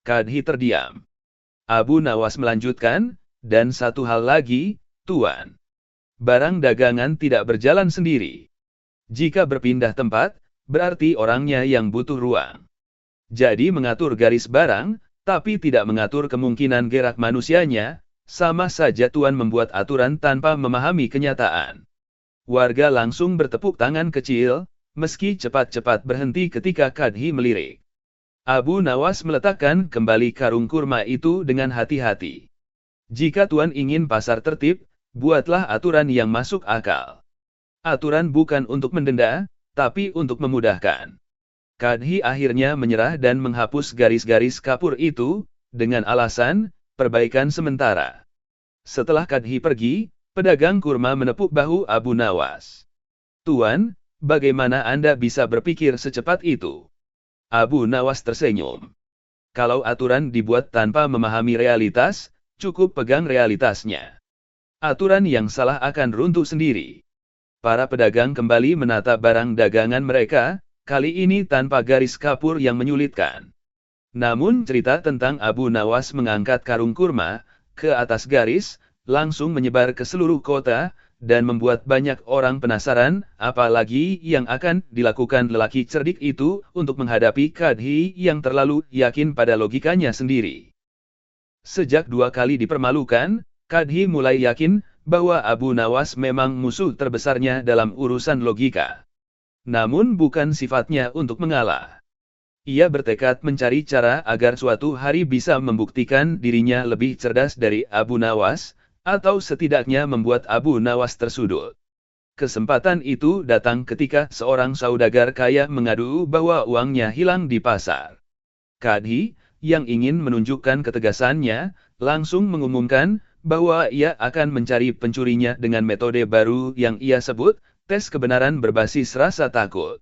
Kadhi terdiam. Abu Nawas melanjutkan, "Dan satu hal lagi, Tuan. Barang dagangan tidak berjalan sendiri. Jika berpindah tempat, berarti orangnya yang butuh ruang. Jadi mengatur garis barang, tapi tidak mengatur kemungkinan gerak manusianya, sama saja Tuan membuat aturan tanpa memahami kenyataan." Warga langsung bertepuk tangan kecil, meski cepat-cepat berhenti ketika Kadhi melirik. Abu Nawas meletakkan kembali karung kurma itu dengan hati-hati. "Jika Tuan ingin pasar tertib, buatlah aturan yang masuk akal. Aturan bukan untuk mendenda, tapi untuk memudahkan." Kadhi akhirnya menyerah dan menghapus garis-garis kapur itu, dengan alasan, perbaikan sementara. Setelah Kadhi pergi, pedagang kurma menepuk bahu Abu Nawas. "Tuan, bagaimana Anda bisa berpikir secepat itu?" Abu Nawas tersenyum. "Kalau aturan dibuat tanpa memahami realitas, cukup pegang realitasnya. Aturan yang salah akan runtuh sendiri." Para pedagang kembali menata barang dagangan mereka, kali ini tanpa garis kapur yang menyulitkan. Namun cerita tentang Abu Nawas mengangkat karung kurma ke atas garis, langsung menyebar ke seluruh kota, dan membuat banyak orang penasaran, apalagi yang akan dilakukan lelaki cerdik itu untuk menghadapi Kadhi yang terlalu yakin pada logikanya sendiri. Sejak 2 kali dipermalukan, Kadhi mulai yakin bahwa Abu Nawas memang musuh terbesarnya dalam urusan logika. Namun bukan sifatnya untuk mengalah. Ia bertekad mencari cara agar suatu hari bisa membuktikan dirinya lebih cerdas dari Abu Nawas, atau setidaknya membuat Abu Nawas tersudut. Kesempatan itu datang ketika seorang saudagar kaya mengadu bahwa uangnya hilang di pasar. Kadhi, yang ingin menunjukkan ketegasannya, langsung mengumumkan bahwa ia akan mencari pencurinya dengan metode baru yang ia sebut tes kebenaran berbasis rasa takut.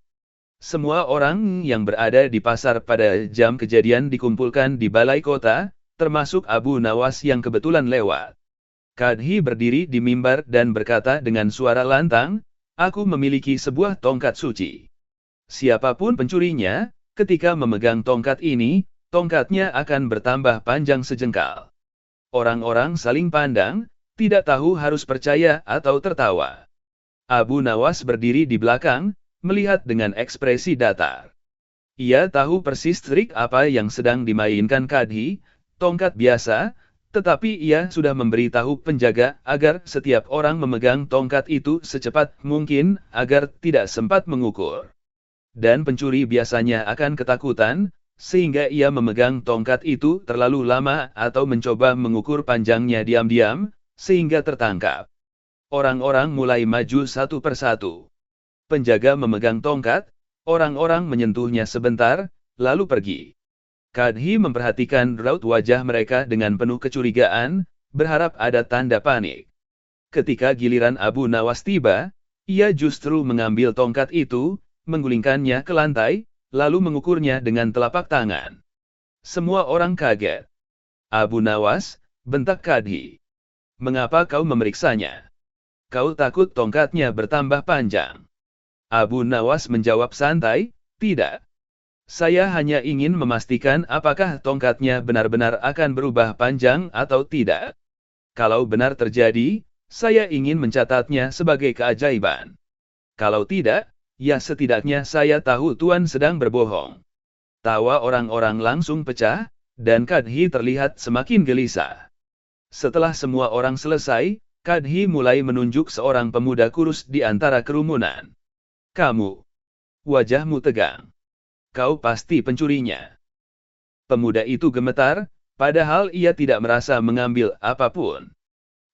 Semua orang yang berada di pasar pada jam kejadian dikumpulkan di balai kota, termasuk Abu Nawas yang kebetulan lewat. Kadhi berdiri di mimbar dan berkata dengan suara lantang, "Aku memiliki sebuah tongkat suci. Siapapun pencurinya, ketika memegang tongkat ini, tongkatnya akan bertambah panjang sejengkal." Orang-orang saling pandang, tidak tahu harus percaya atau tertawa. Abu Nawas berdiri di belakang, melihat dengan ekspresi datar. Ia tahu persis trik apa yang sedang dimainkan Kadhi, tongkat biasa, tetapi ia sudah memberitahu penjaga agar setiap orang memegang tongkat itu secepat mungkin agar tidak sempat mengukur. Dan pencuri biasanya akan ketakutan, sehingga ia memegang tongkat itu terlalu lama atau mencoba mengukur panjangnya diam-diam, sehingga tertangkap. Orang-orang mulai maju satu persatu. Penjaga memegang tongkat, orang-orang menyentuhnya sebentar, lalu pergi. Kadhi memperhatikan raut wajah mereka dengan penuh kecurigaan, berharap ada tanda panik. Ketika giliran Abu Nawas tiba, ia justru mengambil tongkat itu, menggulingkannya ke lantai, lalu mengukurnya dengan telapak tangan. Semua orang kaget. "Abu Nawas," bentak Kadhi. "Mengapa kau memeriksanya? Kau takut tongkatnya bertambah panjang?" Abu Nawas menjawab santai, "Tidak. Saya hanya ingin memastikan apakah tongkatnya benar-benar akan berubah panjang atau tidak. Kalau benar terjadi, saya ingin mencatatnya sebagai keajaiban. Kalau tidak, ya setidaknya saya tahu Tuan sedang berbohong." Tawa orang-orang langsung pecah, dan Kadhi terlihat semakin gelisah. Setelah semua orang selesai, Kadhi mulai menunjuk seorang pemuda kurus di antara kerumunan. "Kamu. Wajahmu tegang. Kau pasti pencurinya." Pemuda itu gemetar, padahal ia tidak merasa mengambil apapun.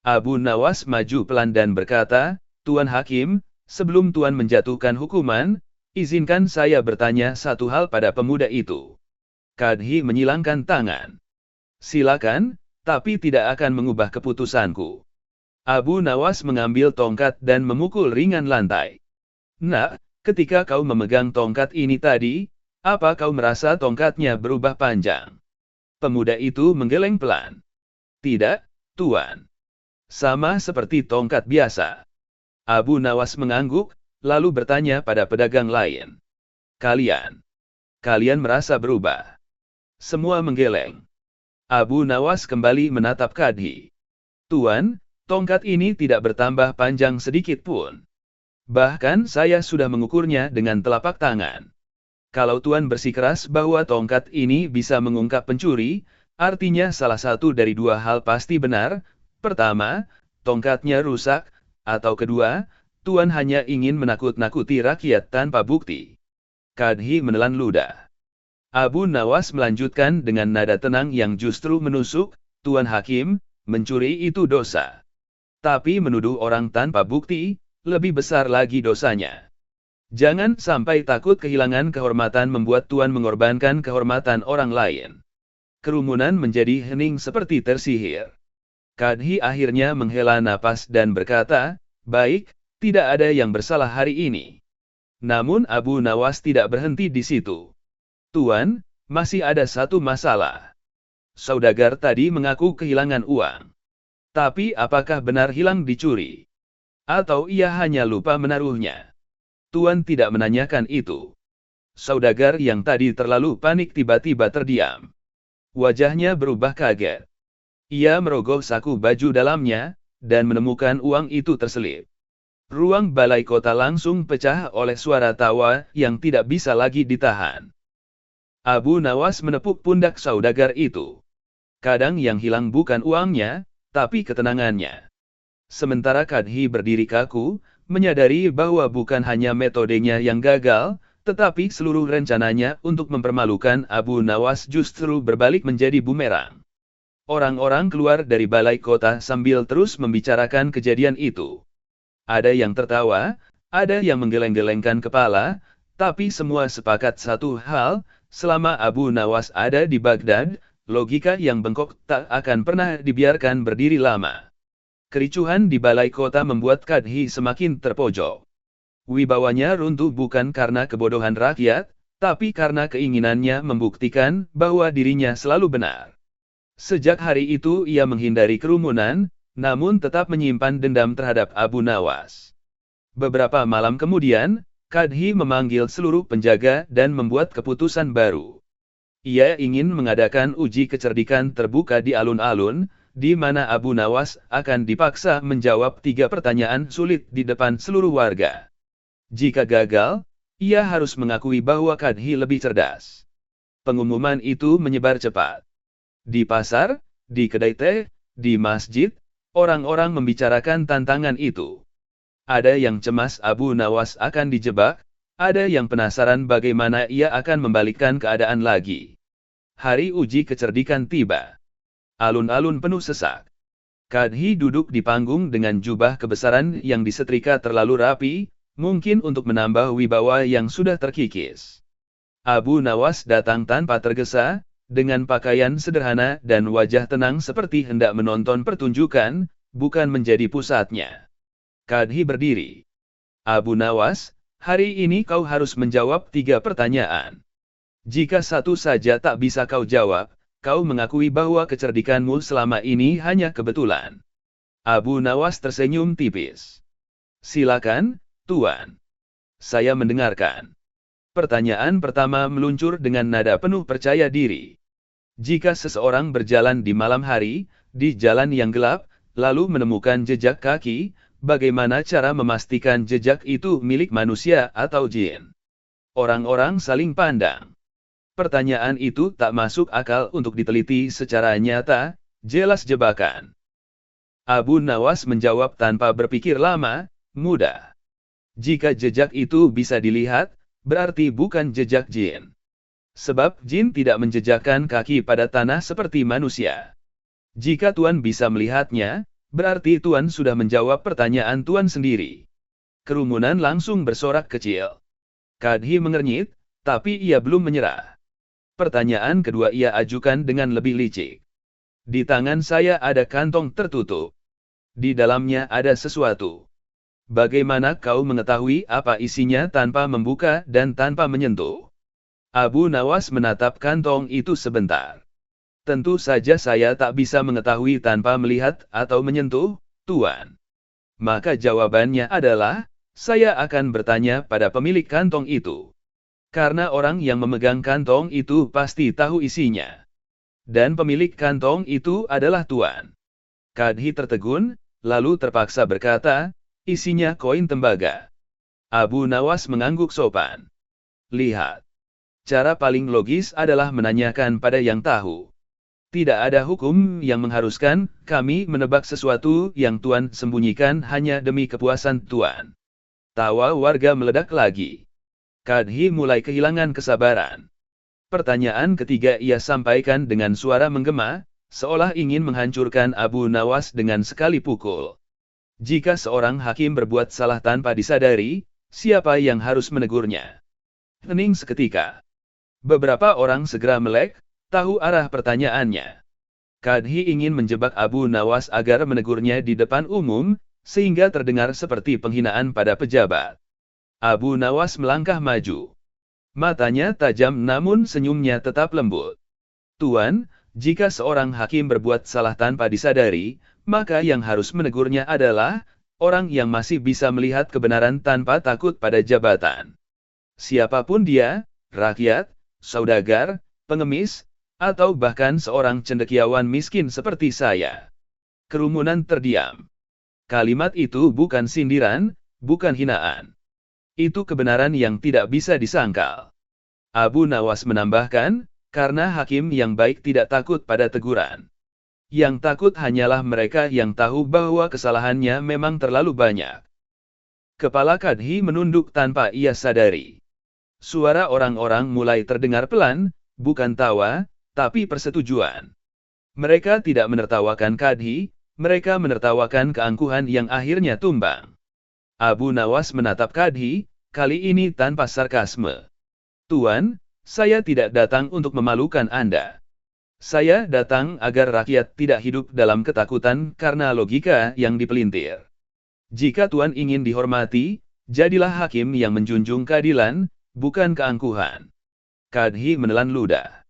Abu Nawas maju pelan dan berkata, "Tuan Hakim, sebelum Tuan menjatuhkan hukuman, izinkan saya bertanya satu hal pada pemuda itu." Kadhi menyilangkan tangan. "Silakan, tapi tidak akan mengubah keputusanku." Abu Nawas mengambil tongkat dan memukul ringan lantai. "Nak, ketika kau memegang tongkat ini tadi, apa kau merasa tongkatnya berubah panjang?" Pemuda itu menggeleng pelan. "Tidak, Tuan. Sama seperti tongkat biasa." Abu Nawas mengangguk, lalu bertanya pada pedagang lain. Kalian merasa berubah?" Semua menggeleng. Abu Nawas kembali menatap Kadhi. "Tuan, tongkat ini tidak bertambah panjang sedikit pun. Bahkan saya sudah mengukurnya dengan telapak tangan. Kalau Tuan bersikeras bahwa tongkat ini bisa mengungkap pencuri, artinya salah satu dari dua hal pasti benar. Pertama, tongkatnya rusak, atau kedua, Tuan hanya ingin menakut-nakuti rakyat tanpa bukti." Kadhi menelan ludah. Abu Nawas melanjutkan dengan nada tenang yang justru menusuk, "Tuan Hakim, mencuri itu dosa. Tapi menuduh orang tanpa bukti, lebih besar lagi dosanya. Jangan sampai takut kehilangan kehormatan membuat Tuan mengorbankan kehormatan orang lain." Kerumunan menjadi hening seperti tersihir. Kadhi akhirnya menghela napas dan berkata, "Baik, tidak ada yang bersalah hari ini." Namun Abu Nawas tidak berhenti di situ. "Tuan, masih ada satu masalah. Saudagar tadi mengaku kehilangan uang. Tapi apakah benar hilang dicuri? Atau ia hanya lupa menaruhnya? Tuan tidak menanyakan itu." Saudagar yang tadi terlalu panik tiba-tiba terdiam. Wajahnya berubah kaget. Ia merogoh saku baju dalamnya, dan menemukan uang itu terselip. Ruang balai kota langsung pecah oleh suara tawa yang tidak bisa lagi ditahan. Abu Nawas menepuk pundak saudagar itu. Kadang yang hilang bukan uangnya, tapi ketenangannya. Sementara Kadhi berdiri kaku, menyadari bahwa bukan hanya metodenya yang gagal, Tetapi seluruh rencananya untuk mempermalukan Abu Nawas justru berbalik menjadi bumerang. Orang-orang keluar dari balai kota sambil terus membicarakan kejadian itu. Ada yang tertawa, ada yang menggeleng-gelengkan kepala, tapi semua sepakat satu hal, selama Abu Nawas ada di Baghdad, logika yang bengkok tak akan pernah dibiarkan berdiri lama. Kericuhan di balai kota membuat Kadhi semakin terpojok. Wibawanya runtuh bukan karena kebodohan rakyat, tapi karena keinginannya membuktikan bahwa dirinya selalu benar. Sejak hari itu ia menghindari kerumunan, namun tetap menyimpan dendam terhadap Abu Nawas. Beberapa malam kemudian, Kadhi memanggil seluruh penjaga dan membuat keputusan baru. Ia ingin mengadakan uji kecerdikan terbuka di alun-alun, di mana Abu Nawas akan dipaksa menjawab 3 pertanyaan sulit di depan seluruh warga. Jika gagal, ia harus mengakui bahwa Kadhi lebih cerdas. Pengumuman itu menyebar cepat. Di pasar, di kedai teh, di masjid, orang-orang membicarakan tantangan itu. Ada yang cemas Abu Nawas akan dijebak, ada yang penasaran bagaimana ia akan membalikkan keadaan lagi. Hari uji kecerdikan tiba. Alun-alun penuh sesak. Kadhi duduk di panggung dengan jubah kebesaran yang disetrika terlalu rapi, mungkin untuk menambah wibawa yang sudah terkikis. Abu Nawas datang tanpa tergesa, dengan pakaian sederhana dan wajah tenang seperti hendak menonton pertunjukan, bukan menjadi pusatnya. Kadhi berdiri. Abu Nawas, hari ini kau harus menjawab 3 pertanyaan. Jika satu saja tak bisa kau jawab, kau mengakui bahwa kecerdikanmu selama ini hanya kebetulan. Abu Nawas tersenyum tipis. Silakan, Tuan. Saya mendengarkan. Pertanyaan pertama meluncur dengan nada penuh percaya diri. Jika seseorang berjalan di malam hari, di jalan yang gelap, lalu menemukan jejak kaki, bagaimana cara memastikan jejak itu milik manusia atau jin? Orang-orang saling pandang. Pertanyaan itu tak masuk akal untuk diteliti secara nyata, jelas jebakan. Abu Nawas menjawab tanpa berpikir lama, mudah. Jika jejak itu bisa dilihat, berarti bukan jejak jin. Sebab jin tidak menjejakkan kaki pada tanah seperti manusia. Jika Tuan bisa melihatnya, berarti Tuan sudah menjawab pertanyaan Tuan sendiri. Kerumunan langsung bersorak kecil. Kadhi mengernyit, tapi ia belum menyerah. Pertanyaan kedua ia ajukan dengan lebih licik. Di tangan saya ada kantong tertutup. Di dalamnya ada sesuatu. Bagaimana kau mengetahui apa isinya tanpa membuka dan tanpa menyentuh? Abu Nawas menatap kantong itu sebentar. Tentu saja saya tak bisa mengetahui tanpa melihat atau menyentuh, Tuan. Maka jawabannya adalah, saya akan bertanya pada pemilik kantong itu. Karena orang yang memegang kantong itu pasti tahu isinya. Dan pemilik kantong itu adalah Tuan. Kadhi tertegun, lalu terpaksa berkata, isinya koin tembaga. Abu Nawas mengangguk sopan. Lihat. Cara paling logis adalah menanyakan pada yang tahu. Tidak ada hukum yang mengharuskan kami menebak sesuatu yang Tuan sembunyikan hanya demi kepuasan Tuan. Tawa warga meledak lagi. Kadhi mulai kehilangan kesabaran. Pertanyaan ketiga ia sampaikan dengan suara menggema, seolah ingin menghancurkan Abu Nawas dengan sekali pukul. Jika seorang hakim berbuat salah tanpa disadari, siapa yang harus menegurnya? Hening seketika. Beberapa orang segera melek, tahu arah pertanyaannya. Kadhi ingin menjebak Abu Nawas agar menegurnya di depan umum, sehingga terdengar seperti penghinaan pada pejabat. Abu Nawas melangkah maju. Matanya tajam namun senyumnya tetap lembut. Tuan, jika seorang hakim berbuat salah tanpa disadari, maka yang harus menegurnya adalah orang yang masih bisa melihat kebenaran tanpa takut pada jabatan. Siapapun dia, rakyat, saudagar, pengemis, atau bahkan seorang cendekiawan miskin seperti saya. Kerumunan terdiam. Kalimat itu bukan sindiran, bukan hinaan. Itu kebenaran yang tidak bisa disangkal. Abu Nawas menambahkan, karena hakim yang baik tidak takut pada teguran. Yang takut hanyalah mereka yang tahu bahwa kesalahannya memang terlalu banyak. Kepala Kadhi menunduk tanpa ia sadari. Suara orang-orang mulai terdengar pelan, bukan tawa, tapi persetujuan. Mereka tidak menertawakan Kadhi, mereka menertawakan keangkuhan yang akhirnya tumbang. Abu Nawas menatap Kadhi, kali ini tanpa sarkasme. Tuan, saya tidak datang untuk memalukan Anda. Saya datang agar rakyat tidak hidup dalam ketakutan karena logika yang dipelintir. Jika Tuan ingin dihormati, jadilah hakim yang menjunjung keadilan, bukan keangkuhan. Kadhi menelan ludah.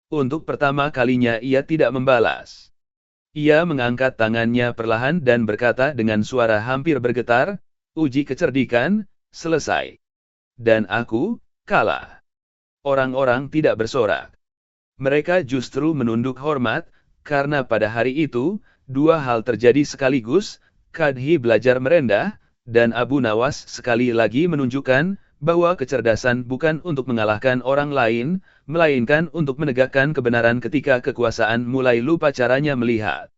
Untuk pertama kalinya ia tidak membalas. Ia mengangkat tangannya perlahan dan berkata dengan suara hampir bergetar, uji kecerdikan, selesai. Dan aku, kalah. Orang-orang tidak bersorak. Mereka justru menunduk hormat, karena pada hari itu, dua hal terjadi sekaligus, Kadhi belajar merendah, dan Abu Nawas sekali lagi menunjukkan, bahwa kecerdasan bukan untuk mengalahkan orang lain, melainkan untuk menegakkan kebenaran ketika kekuasaan mulai lupa caranya melihat.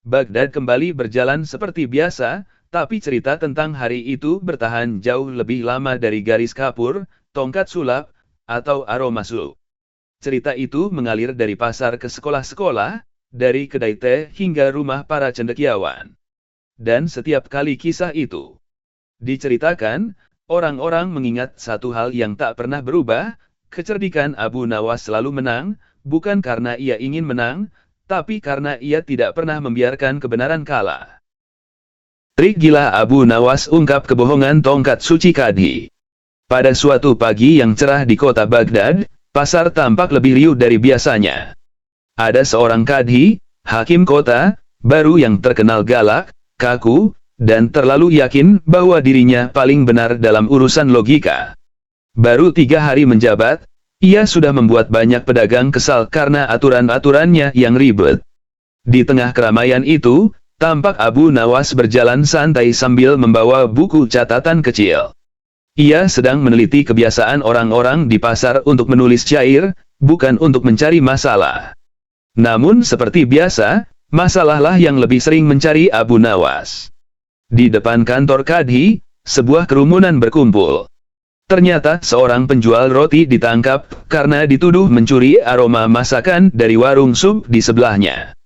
Baghdad kembali berjalan seperti biasa, tapi cerita tentang hari itu bertahan jauh lebih lama dari garis kapur, tongkat sulap, atau aroma suluk. Cerita itu mengalir dari pasar ke sekolah-sekolah, dari kedai teh hingga rumah para cendekiawan. Dan setiap kali kisah itu diceritakan, orang-orang mengingat satu hal yang tak pernah berubah, kecerdikan Abu Nawas selalu menang, bukan karena ia ingin menang, tapi karena ia tidak pernah membiarkan kebenaran kalah. Trik gila Abu Nawas ungkap kebohongan tongkat suci Kadhi. Pada suatu pagi yang cerah di kota Baghdad, pasar tampak lebih riuh dari biasanya. Ada seorang Kadhi, hakim kota, baru yang terkenal galak, kaku, dan terlalu yakin bahwa dirinya paling benar dalam urusan logika. Baru 3 hari menjabat, ia sudah membuat banyak pedagang kesal karena aturan-aturannya yang ribet. Di tengah keramaian itu, tampak Abu Nawas berjalan santai sambil membawa buku catatan kecil. Ia sedang meneliti kebiasaan orang-orang di pasar untuk menulis syair, bukan untuk mencari masalah. Namun seperti biasa, masalahlah yang lebih sering mencari Abu Nawas. Di depan kantor Kadhi, sebuah kerumunan berkumpul. Ternyata seorang penjual roti ditangkap karena dituduh mencuri aroma masakan dari warung sup di sebelahnya.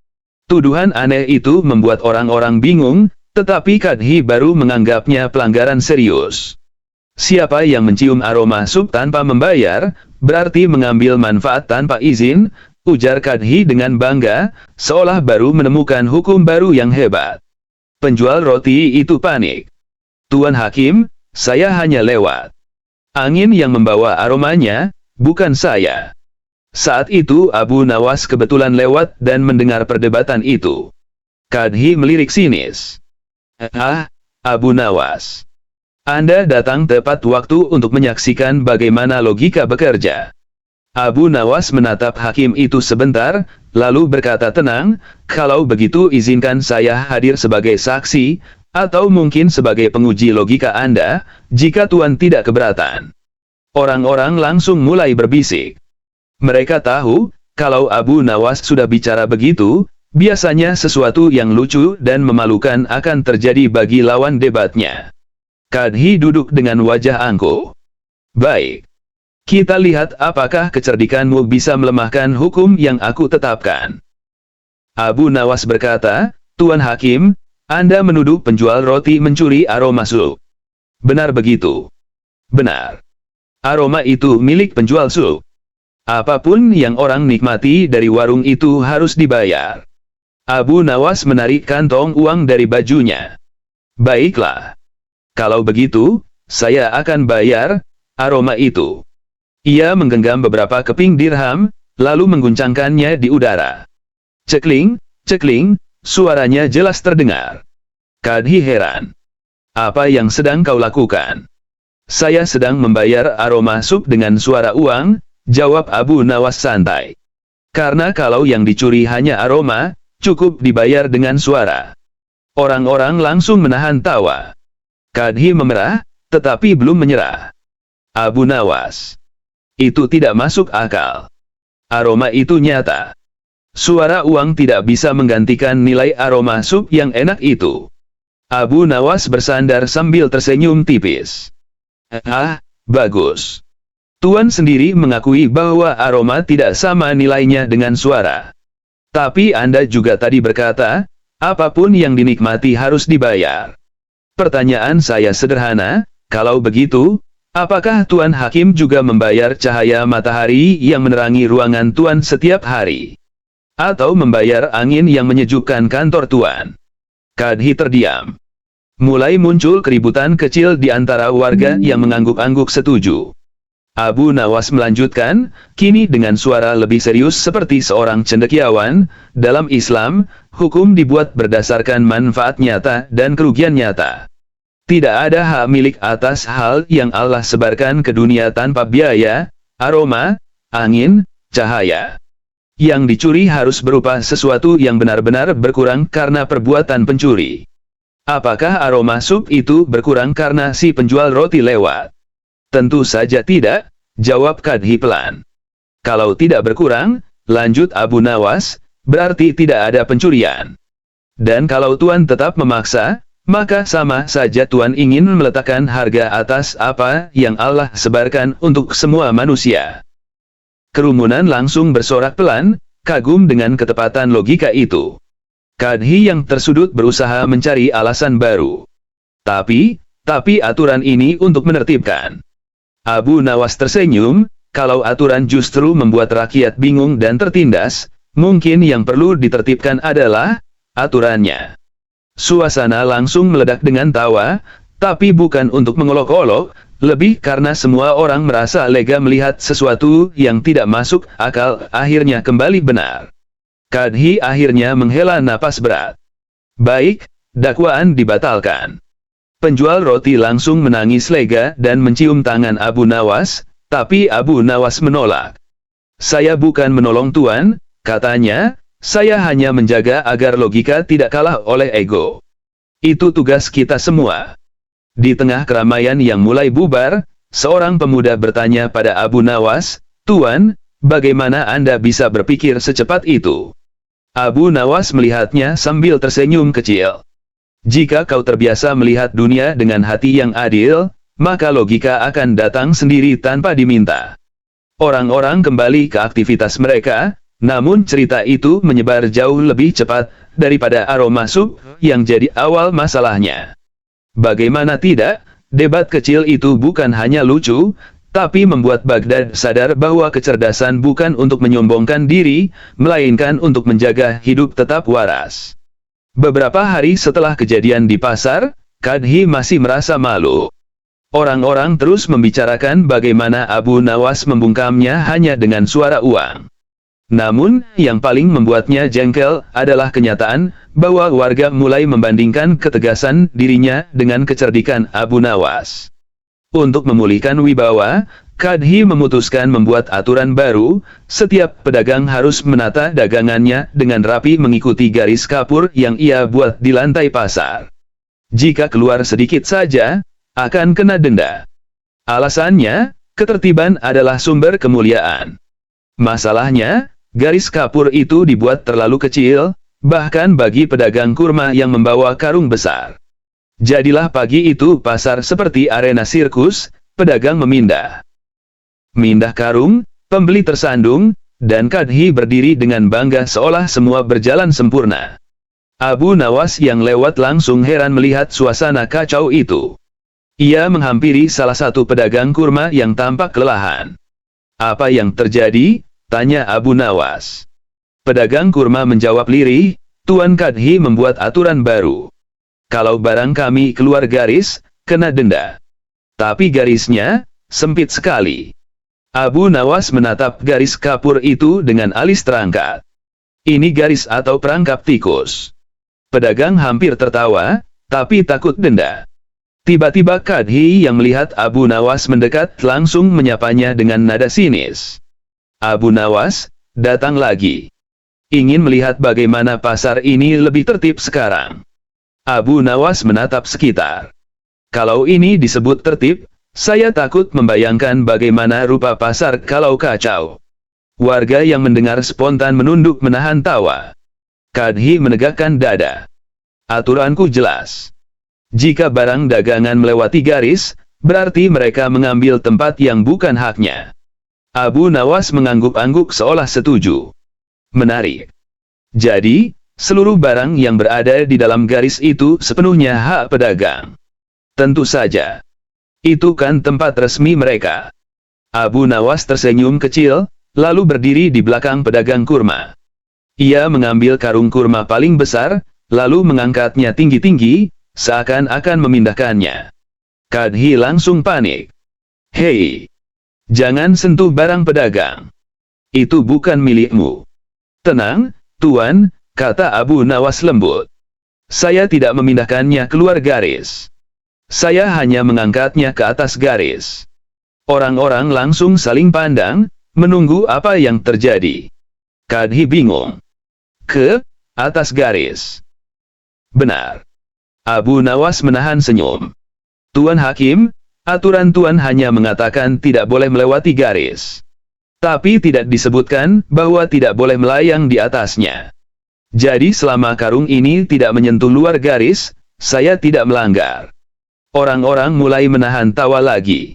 Tuduhan aneh itu membuat orang-orang bingung, tetapi Kadhi baru menganggapnya pelanggaran serius. Siapa yang mencium aroma sup tanpa membayar, berarti mengambil manfaat tanpa izin, ujar Kadhi dengan bangga, seolah baru menemukan hukum baru yang hebat. Penjual roti itu panik. Tuan Hakim, saya hanya lewat. Angin yang membawa aromanya, bukan saya. Saat itu Abu Nawas kebetulan lewat dan mendengar perdebatan itu. Kadhi melirik sinis. Abu Nawas. Anda datang tepat waktu untuk menyaksikan bagaimana logika bekerja. Abu Nawas menatap hakim itu sebentar, lalu berkata tenang, kalau begitu izinkan saya hadir sebagai saksi, atau mungkin sebagai penguji logika Anda, jika Tuan tidak keberatan. Orang-orang langsung mulai berbisik. Mereka tahu, kalau Abu Nawas sudah bicara begitu, biasanya sesuatu yang lucu dan memalukan akan terjadi bagi lawan debatnya. Kadhi duduk dengan wajah angkuh. Baik. Kita lihat apakah kecerdikanmu bisa melemahkan hukum yang aku tetapkan. Abu Nawas berkata, Tuan Hakim, Anda menuduh penjual roti mencuri aroma sup. Benar begitu? Benar. Aroma itu milik penjual sup. Apapun yang orang nikmati dari warung itu harus dibayar. Abu Nawas menarik kantong uang dari bajunya. Baiklah. Kalau begitu, saya akan bayar aroma itu. Ia menggenggam beberapa keping dirham, lalu mengguncangkannya di udara. Cekling, cekling, suaranya jelas terdengar. Kadhi heran. Apa yang sedang kau lakukan? Saya sedang membayar aroma sup dengan suara uang, jawab Abu Nawas santai. Karena kalau yang dicuri hanya aroma, cukup dibayar dengan suara. Orang-orang langsung menahan tawa. Kadhi memerah, tetapi belum menyerah. Abu Nawas. Itu tidak masuk akal. Aroma itu nyata. Suara uang tidak bisa menggantikan nilai aroma sup yang enak itu. Abu Nawas bersandar sambil tersenyum tipis. Bagus. Tuan sendiri mengakui bahwa aroma tidak sama nilainya dengan suara. Tapi Anda juga tadi berkata, apapun yang dinikmati harus dibayar. Pertanyaan saya sederhana, kalau begitu, apakah Tuan Hakim juga membayar cahaya matahari yang menerangi ruangan Tuan setiap hari? Atau membayar angin yang menyejukkan kantor Tuan? Kadhi terdiam. Mulai muncul keributan kecil di antara warga yang mengangguk-angguk setuju. Abu Nawas melanjutkan, kini dengan suara lebih serius seperti seorang cendekiawan, dalam Islam, hukum dibuat berdasarkan manfaat nyata dan kerugian nyata. Tidak ada hak milik atas hal yang Allah sebarkan ke dunia tanpa biaya, aroma, angin, cahaya. Yang dicuri harus berupa sesuatu yang benar-benar berkurang karena perbuatan pencuri. Apakah aroma sup itu berkurang karena si penjual roti lewat? Tentu saja tidak, jawab Kadhi pelan. Kalau tidak berkurang, lanjut Abu Nawas, berarti tidak ada pencurian. Dan kalau Tuan tetap memaksa, maka sama saja Tuan ingin meletakkan harga atas apa yang Allah sebarkan untuk semua manusia. Kerumunan langsung bersorak pelan, kagum dengan ketepatan logika itu. Kadhi yang tersudut berusaha mencari alasan baru. Tapi aturan ini untuk menertibkan. Abu Nawas tersenyum, kalau aturan justru membuat rakyat bingung dan tertindas, mungkin yang perlu ditertibkan adalah aturannya. Suasana langsung meledak dengan tawa, tapi bukan untuk mengolok-olok, lebih karena semua orang merasa lega melihat sesuatu yang tidak masuk akal akhirnya kembali benar. Kadhi akhirnya menghela napas berat. Baik, dakwaan dibatalkan. Penjual roti langsung menangis lega dan mencium tangan Abu Nawas, tapi Abu Nawas menolak. Saya bukan menolong Tuan, katanya, saya hanya menjaga agar logika tidak kalah oleh ego. Itu tugas kita semua. Di tengah keramaian yang mulai bubar, seorang pemuda bertanya pada Abu Nawas, Tuan, bagaimana Anda bisa berpikir secepat itu? Abu Nawas melihatnya sambil tersenyum kecil. Jika kau terbiasa melihat dunia dengan hati yang adil, maka logika akan datang sendiri tanpa diminta. Orang-orang kembali ke aktivitas mereka, namun cerita itu menyebar jauh lebih cepat daripada aroma sup yang jadi awal masalahnya. Bagaimana tidak, debat kecil itu bukan hanya lucu, tapi membuat Baghdad sadar bahwa kecerdasan bukan untuk menyombongkan diri, melainkan untuk menjaga hidup tetap waras. Beberapa hari setelah kejadian di pasar, Kadhi masih merasa malu. Orang-orang terus membicarakan bagaimana Abu Nawas membungkamnya hanya dengan suara uang. Namun, yang paling membuatnya jengkel adalah kenyataan bahwa warga mulai membandingkan ketegasan dirinya dengan kecerdikan Abu Nawas. Untuk memulihkan wibawa, Kadhi memutuskan membuat aturan baru, setiap pedagang harus menata dagangannya dengan rapi mengikuti garis kapur yang ia buat di lantai pasar. Jika keluar sedikit saja, akan kena denda. Alasannya, ketertiban adalah sumber kemuliaan. Masalahnya, garis kapur itu dibuat terlalu kecil, bahkan bagi pedagang kurma yang membawa karung besar. Jadilah pagi itu pasar seperti arena sirkus, pedagang memindah karung, pembeli tersandung, dan Kadhi berdiri dengan bangga seolah semua berjalan sempurna. Abu Nawas yang lewat langsung heran melihat suasana kacau itu. Ia menghampiri salah satu pedagang kurma yang tampak kelelahan. Apa yang terjadi? Tanya Abu Nawas. Pedagang kurma menjawab lirih, Tuan Kadhi membuat aturan baru. Kalau barang kami keluar garis, kena denda. Tapi garisnya sempit sekali. Abu Nawas menatap garis kapur itu dengan alis terangkat. Ini garis atau perangkap tikus. Pedagang hampir tertawa, tapi takut denda. Tiba-tiba Kadhi yang melihat Abu Nawas mendekat langsung menyapanya dengan nada sinis. Abu Nawas, datang lagi. Ingin melihat bagaimana pasar ini lebih tertib sekarang. Abu Nawas menatap sekitar. Kalau ini disebut tertib, saya takut membayangkan bagaimana rupa pasar kalau kacau. Warga yang mendengar spontan menunduk menahan tawa. Kadhi menegakkan dada. Aturanku jelas. Jika barang dagangan melewati garis, berarti mereka mengambil tempat yang bukan haknya. Abu Nawas mengangguk-angguk seolah setuju. Menarik. Jadi, seluruh barang yang berada di dalam garis itu sepenuhnya hak pedagang. Tentu saja. Itu kan tempat resmi mereka. Abu Nawas tersenyum kecil, lalu berdiri di belakang pedagang kurma. Ia mengambil karung kurma paling besar, lalu mengangkatnya tinggi-tinggi, seakan-akan memindahkannya. Kadhi langsung panik. Hei! Jangan sentuh barang pedagang. Itu bukan milikmu. Tenang, Tuan, kata Abu Nawas lembut. Saya tidak memindahkannya keluar garis. Saya hanya mengangkatnya ke atas garis. Orang-orang langsung saling pandang, menunggu apa yang terjadi. Kadhi bingung. Ke atas garis. Benar. Abu Nawas menahan senyum. Tuan Hakim, aturan Tuan hanya mengatakan tidak boleh melewati garis. Tapi tidak disebutkan bahwa tidak boleh melayang di atasnya. Jadi selama karung ini tidak menyentuh luar garis, saya tidak melanggar. Orang-orang mulai menahan tawa lagi.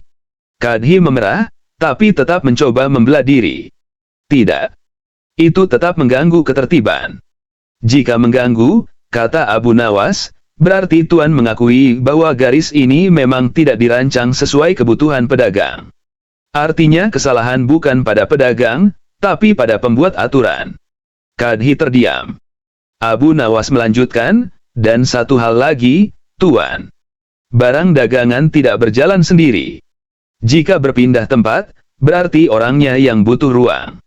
Kadhi memerah, tapi tetap mencoba membela diri. Tidak. Itu tetap mengganggu ketertiban. Jika mengganggu, kata Abu Nawas, berarti Tuan mengakui bahwa garis ini memang tidak dirancang sesuai kebutuhan pedagang. Artinya kesalahan bukan pada pedagang, tapi pada pembuat aturan. Kadhi terdiam. Abu Nawas melanjutkan, dan satu hal lagi, Tuan. Barang dagangan tidak berjalan sendiri. Jika berpindah tempat, berarti orangnya yang butuh ruang.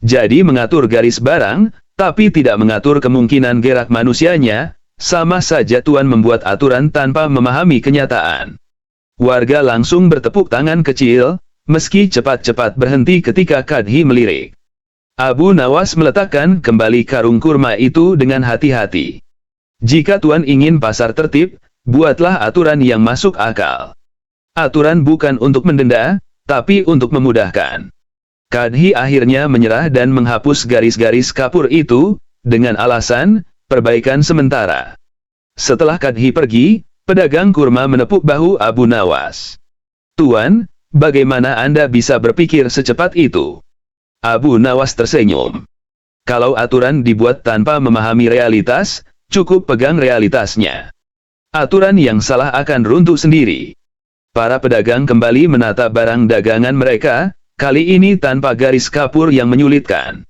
Jadi mengatur garis barang, tapi tidak mengatur kemungkinan gerak manusianya, sama saja Tuan membuat aturan tanpa memahami kenyataan. Warga langsung bertepuk tangan kecil, meski cepat-cepat berhenti ketika Kadhi melirik. Abu Nawas meletakkan kembali karung kurma itu dengan hati-hati. Jika Tuan ingin pasar tertib, buatlah aturan yang masuk akal. Aturan bukan untuk mendenda, tapi untuk memudahkan. Kadhi akhirnya menyerah dan menghapus garis-garis kapur itu, dengan alasan, perbaikan sementara. Setelah Kadhi pergi, pedagang kurma menepuk bahu Abu Nawas. Tuan, bagaimana Anda bisa berpikir secepat itu? Abu Nawas tersenyum. Kalau aturan dibuat tanpa memahami realitas, cukup pegang realitasnya. Aturan yang salah akan runtuh sendiri. Para pedagang kembali menata barang dagangan mereka, kali ini tanpa garis kapur yang menyulitkan.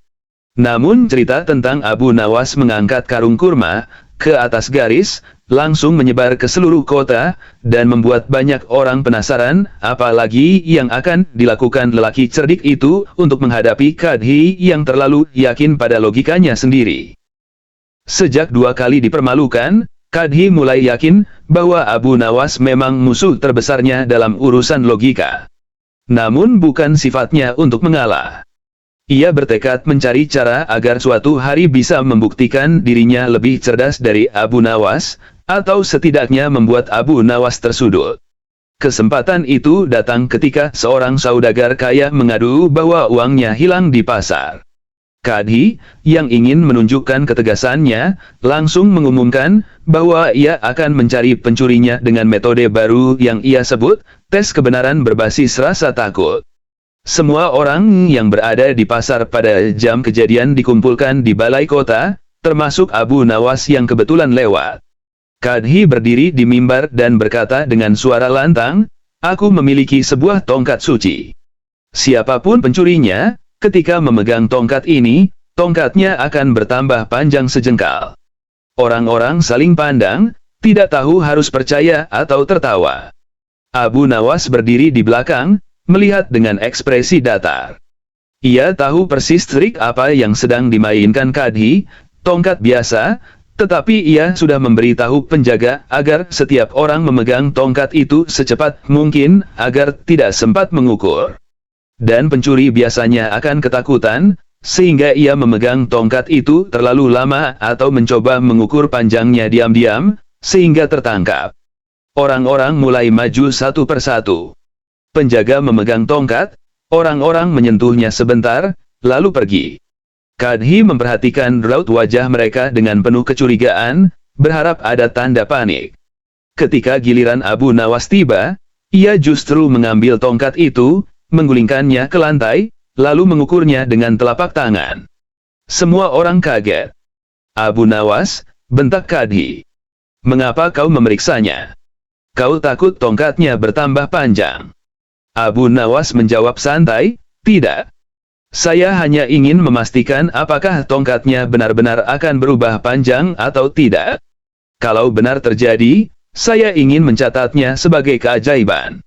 Namun cerita tentang Abu Nawas mengangkat karung kurma ke atas garis, langsung menyebar ke seluruh kota, dan membuat banyak orang penasaran, apalagi yang akan dilakukan lelaki cerdik itu untuk menghadapi Kadhi yang terlalu yakin pada logikanya sendiri. Sejak 2 kali dipermalukan, Kadhi mulai yakin bahwa Abu Nawas memang musuh terbesarnya dalam urusan logika. Namun bukan sifatnya untuk mengalah. Ia bertekad mencari cara agar suatu hari bisa membuktikan dirinya lebih cerdas dari Abu Nawas, atau setidaknya membuat Abu Nawas tersudut. Kesempatan itu datang ketika seorang saudagar kaya mengadu bahwa uangnya hilang di pasar. Kadhi, yang ingin menunjukkan ketegasannya, langsung mengumumkan bahwa ia akan mencari pencurinya dengan metode baru yang ia sebut, tes kebenaran berbasis rasa takut. Semua orang yang berada di pasar pada jam kejadian dikumpulkan di balai kota, termasuk Abu Nawas yang kebetulan lewat. Kadhi berdiri di mimbar dan berkata dengan suara lantang, "Aku memiliki sebuah tongkat suci. Siapapun pencurinya, ketika memegang tongkat ini, tongkatnya akan bertambah panjang sejengkal." Orang-orang saling pandang, tidak tahu harus percaya atau tertawa. Abu Nawas berdiri di belakang, melihat dengan ekspresi datar. Ia tahu persis trik apa yang sedang dimainkan Kadhi, tongkat biasa, tetapi ia sudah memberitahu penjaga agar setiap orang memegang tongkat itu secepat mungkin agar tidak sempat mengukur. Dan pencuri biasanya akan ketakutan, sehingga ia memegang tongkat itu terlalu lama atau mencoba mengukur panjangnya diam-diam, sehingga tertangkap. Orang-orang mulai maju satu persatu. Penjaga memegang tongkat, orang-orang menyentuhnya sebentar, lalu pergi. Kadhi memperhatikan raut wajah mereka dengan penuh kecurigaan, berharap ada tanda panik. Ketika giliran Abu Nawas tiba, ia justru mengambil tongkat itu, menggulingkannya ke lantai, lalu mengukurnya dengan telapak tangan. Semua orang kaget. Abu Nawas, bentak Kadhi. Mengapa kau memeriksanya? Kau takut tongkatnya bertambah panjang? Abu Nawas menjawab santai, tidak. Saya hanya ingin memastikan apakah tongkatnya benar-benar akan berubah panjang atau tidak. Kalau benar terjadi, saya ingin mencatatnya sebagai keajaiban.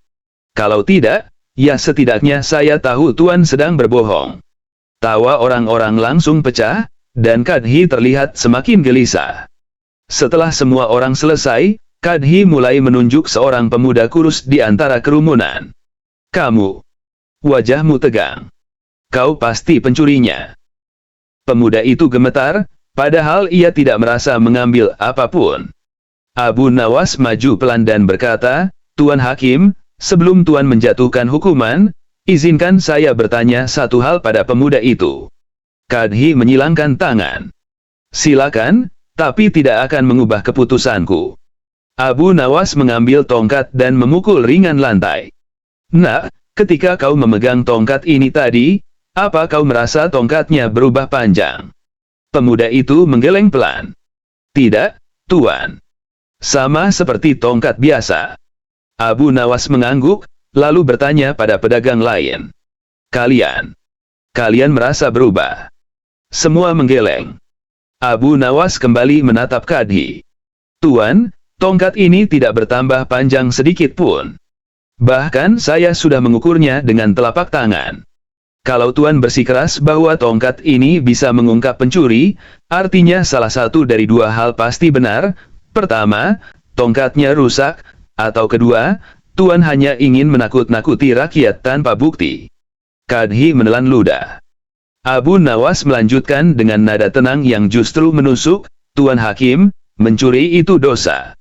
Kalau tidak, ya setidaknya saya tahu Tuan sedang berbohong. Tawa orang-orang langsung pecah, dan Kadhi terlihat semakin gelisah. Setelah semua orang selesai, Kadhi mulai menunjuk seorang pemuda kurus di antara kerumunan. Kamu. Wajahmu tegang. Kau pasti pencurinya. Pemuda itu gemetar, padahal ia tidak merasa mengambil apapun. Abu Nawas maju pelan dan berkata, Tuan Hakim, sebelum Tuan menjatuhkan hukuman, izinkan saya bertanya satu hal pada pemuda itu. Kadhi menyilangkan tangan. Silakan, tapi tidak akan mengubah keputusanku. Abu Nawas mengambil tongkat dan memukul ringan lantai. Nak, ketika kau memegang tongkat ini tadi, apa kau merasa tongkatnya berubah panjang? Pemuda itu menggeleng pelan. Tidak, Tuan. Sama seperti tongkat biasa. Abu Nawas mengangguk, lalu bertanya pada pedagang lain. Kalian merasa berubah? Semua menggeleng. Abu Nawas kembali menatap Kadhi. Tuan, tongkat ini tidak bertambah panjang sedikit pun. Bahkan saya sudah mengukurnya dengan telapak tangan. Kalau Tuan bersikeras bahwa tongkat ini bisa mengungkap pencuri, artinya salah satu dari dua hal pasti benar. Pertama, tongkatnya rusak, atau kedua, Tuan hanya ingin menakut-nakuti rakyat tanpa bukti. Kadhi menelan ludah. Abu Nawas melanjutkan dengan nada tenang yang justru menusuk, Tuan Hakim, mencuri itu dosa.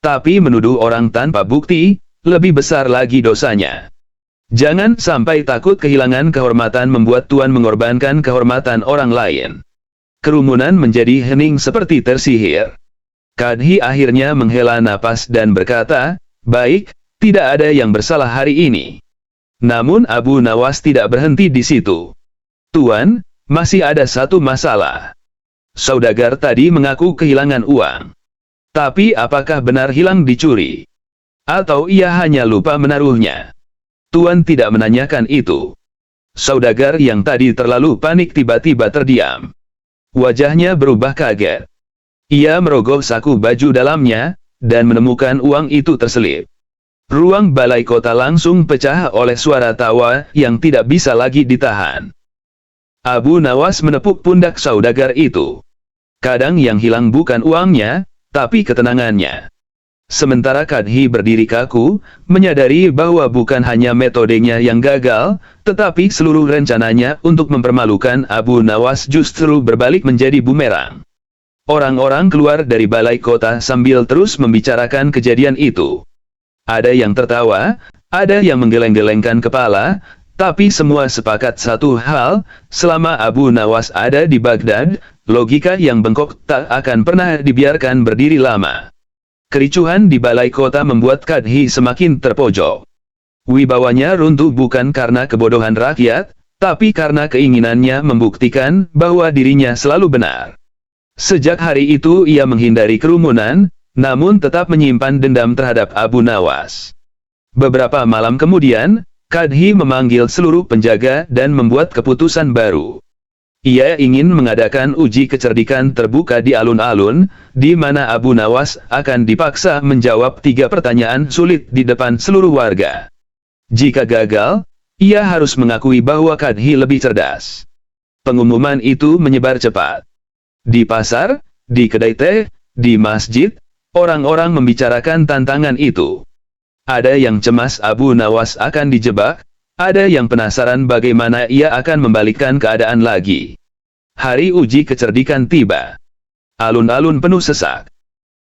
Tapi menuduh orang tanpa bukti, lebih besar lagi dosanya. Jangan sampai takut kehilangan kehormatan membuat Tuan mengorbankan kehormatan orang lain. Kerumunan menjadi hening seperti tersihir. Kadhi akhirnya menghela napas dan berkata, baik, tidak ada yang bersalah hari ini. Namun Abu Nawas tidak berhenti di situ. Tuan, masih ada satu masalah. Saudagar tadi mengaku kehilangan uang. Tapi apakah benar hilang dicuri? Atau ia hanya lupa menaruhnya? Tuan tidak menanyakan itu. Saudagar yang tadi terlalu panik tiba-tiba terdiam. Wajahnya berubah kaget. Ia merogoh saku baju dalamnya, dan menemukan uang itu terselip. Ruang balai kota langsung pecah oleh suara tawa yang tidak bisa lagi ditahan. Abu Nawas menepuk pundak saudagar itu. Kadang yang hilang bukan uangnya, tapi ketenangannya. Sementara Kadhi berdiri kaku, menyadari bahwa bukan hanya metodenya yang gagal, tetapi seluruh rencananya untuk mempermalukan Abu Nawas justru berbalik menjadi bumerang. Orang-orang keluar dari balai kota sambil terus membicarakan kejadian itu. Ada yang tertawa, ada yang menggeleng-gelengkan kepala, tapi semua sepakat satu hal, selama Abu Nawas ada di Baghdad, logika yang bengkok tak akan pernah dibiarkan berdiri lama. Kericuhan di balai kota membuat Kadhi semakin terpojok. Wibawanya runtuh bukan karena kebodohan rakyat, tapi karena keinginannya membuktikan bahwa dirinya selalu benar. Sejak hari itu ia menghindari kerumunan, namun tetap menyimpan dendam terhadap Abu Nawas. Beberapa malam kemudian, Kadhi memanggil seluruh penjaga dan membuat keputusan baru. Ia ingin mengadakan uji kecerdikan terbuka di alun-alun, di mana Abu Nawas akan dipaksa menjawab 3 pertanyaan sulit di depan seluruh warga. Jika gagal, ia harus mengakui bahwa Kadhi lebih cerdas. Pengumuman itu menyebar cepat. Di pasar, di kedai teh, di masjid, orang-orang membicarakan tantangan itu. Ada yang cemas Abu Nawas akan dijebak, ada yang penasaran bagaimana ia akan membalikkan keadaan lagi. Hari uji kecerdikan tiba. Alun-alun penuh sesak.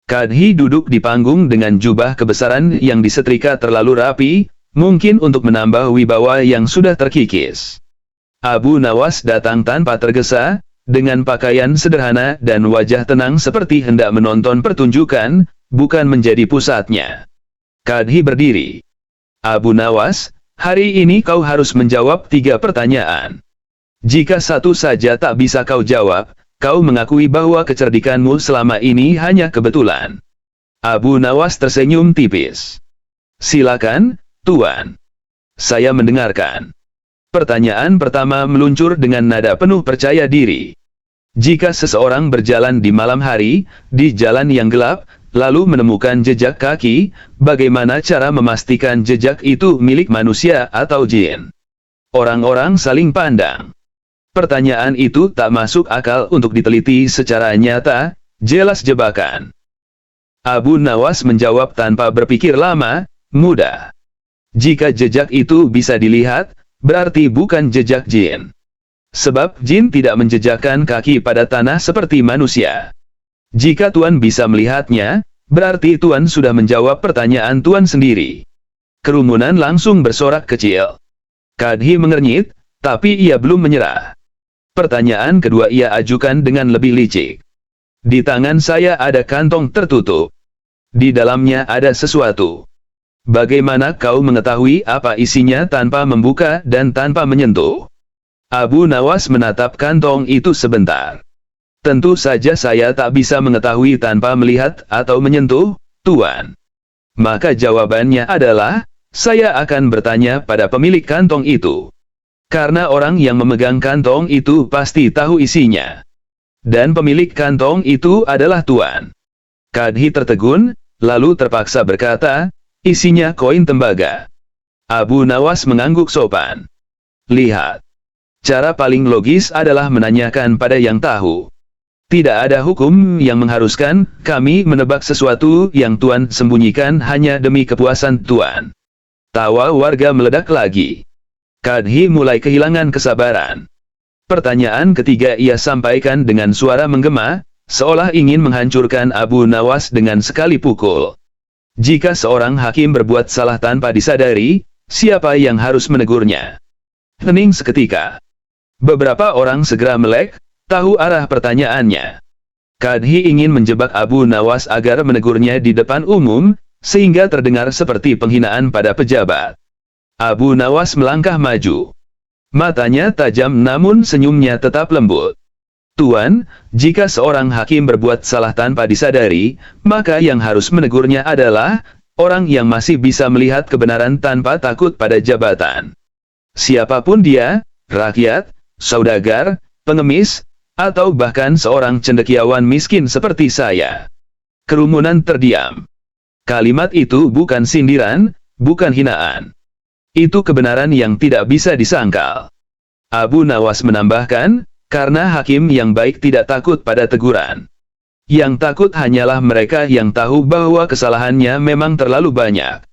Kadhi duduk di panggung dengan jubah kebesaran yang disetrika terlalu rapi, mungkin untuk menambah wibawa yang sudah terkikis. Abu Nawas datang tanpa tergesa, dengan pakaian sederhana dan wajah tenang seperti hendak menonton pertunjukan, bukan menjadi pusatnya. Kadhi berdiri. Abu Nawas, Hari ini kau harus menjawab 3 pertanyaan. Jika satu saja tak bisa kau jawab, kau mengakui bahwa kecerdikanmu selama ini hanya kebetulan. Abu Nawas tersenyum tipis. Silakan, Tuan. Saya mendengarkan. Pertanyaan pertama meluncur dengan nada penuh percaya diri. Jika seseorang berjalan di malam hari, di jalan yang gelap, lalu menemukan jejak kaki, bagaimana cara memastikan jejak itu milik manusia atau jin? Orang-orang saling pandang. Pertanyaan itu tak masuk akal untuk diteliti secara nyata, jelas jebakan. Abu Nawas menjawab tanpa berpikir lama, mudah. Jika jejak itu bisa dilihat, berarti bukan jejak jin. Sebab jin tidak menjejakkan kaki pada tanah seperti manusia. Jika Tuan bisa melihatnya, berarti Tuan sudah menjawab pertanyaan Tuan sendiri. Kerumunan langsung bersorak kecil. Kadhi mengernyit, tapi ia belum menyerah. Pertanyaan kedua ia ajukan dengan lebih licik. Di tangan saya ada kantong tertutup. Di dalamnya ada sesuatu. Bagaimana kau mengetahui apa isinya tanpa membuka dan tanpa menyentuh? Abu Nawas menatap kantong itu sebentar. Tentu saja saya tak bisa mengetahui tanpa melihat atau menyentuh, Tuan. Maka jawabannya adalah, saya akan bertanya pada pemilik kantong itu. Karena orang yang memegang kantong itu pasti tahu isinya. Dan pemilik kantong itu adalah Tuan. Kadhi tertegun, lalu terpaksa berkata, isinya koin tembaga. Abu Nawas mengangguk sopan. Lihat. Cara paling logis adalah menanyakan pada yang tahu. Tidak ada hukum yang mengharuskan kami menebak sesuatu yang Tuan sembunyikan hanya demi kepuasan Tuan. Tawa warga meledak lagi. Kadhi mulai kehilangan kesabaran. Pertanyaan ketiga ia sampaikan dengan suara menggema, seolah ingin menghancurkan Abu Nawas dengan sekali pukul. Jika seorang hakim berbuat salah tanpa disadari, siapa yang harus menegurnya? Hening seketika. Beberapa orang segera melek, tahu arah pertanyaannya. Kadhi ingin menjebak Abu Nawas agar menegurnya di depan umum, sehingga terdengar seperti penghinaan pada pejabat. Abu Nawas melangkah maju. Matanya tajam namun senyumnya tetap lembut. Tuan, jika seorang hakim berbuat salah tanpa disadari, maka yang harus menegurnya adalah orang yang masih bisa melihat kebenaran tanpa takut pada jabatan. Siapapun dia, rakyat, saudagar, pengemis, atau bahkan seorang cendekiawan miskin seperti saya. Kerumunan terdiam. Kalimat itu bukan sindiran, bukan hinaan. Itu kebenaran yang tidak bisa disangkal. Abu Nawas menambahkan, karena hakim yang baik tidak takut pada teguran. Yang takut hanyalah mereka yang tahu bahwa kesalahannya memang terlalu banyak.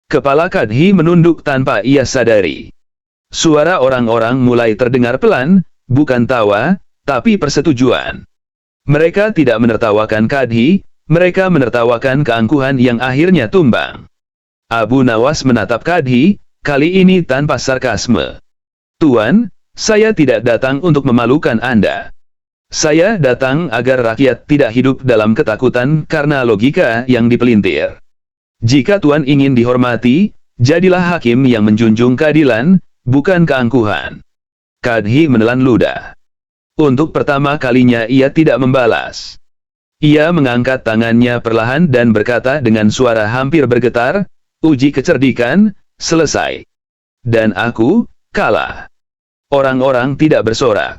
Kepala Kadhi menunduk tanpa ia sadari. Suara orang-orang mulai terdengar pelan, bukan tawa, tapi persetujuan. Mereka tidak menertawakan Kadhi, mereka menertawakan keangkuhan yang akhirnya tumbang. Abu Nawas menatap Kadhi, kali ini tanpa sarkasme. Tuan, saya tidak datang untuk memalukan Anda. Saya datang agar rakyat tidak hidup dalam ketakutan karena logika yang dipelintir. Jika Tuan ingin dihormati, jadilah hakim yang menjunjung keadilan, bukan keangkuhan. Kadhi menelan ludah. Untuk pertama kalinya ia tidak membalas. Ia mengangkat tangannya perlahan dan berkata dengan suara hampir bergetar, uji kecerdikan, selesai. Dan aku, kalah. Orang-orang tidak bersorak.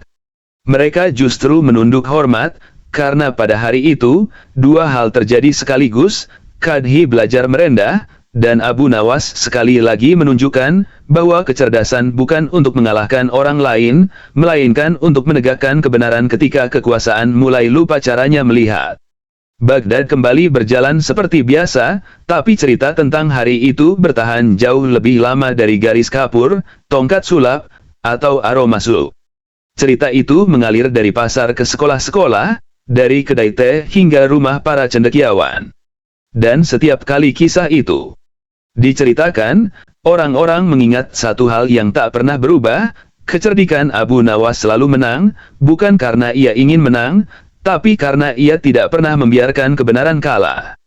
Mereka justru menunduk hormat, karena pada hari itu, dua hal terjadi sekaligus, Kadhi belajar merendah, dan Abu Nawas sekali lagi menunjukkan bahwa kecerdasan bukan untuk mengalahkan orang lain, melainkan untuk menegakkan kebenaran ketika kekuasaan mulai lupa caranya melihat. Baghdad kembali berjalan seperti biasa, tapi cerita tentang hari itu bertahan jauh lebih lama dari garis kapur, tongkat sulap, atau aroma suluk. Cerita itu mengalir dari pasar ke sekolah-sekolah, dari kedai teh hingga rumah para cendekiawan. Dan setiap kali kisah itu diceritakan, orang-orang mengingat satu hal yang tak pernah berubah, kecerdikan Abu Nawas selalu menang, bukan karena ia ingin menang, tapi karena ia tidak pernah membiarkan kebenaran kalah.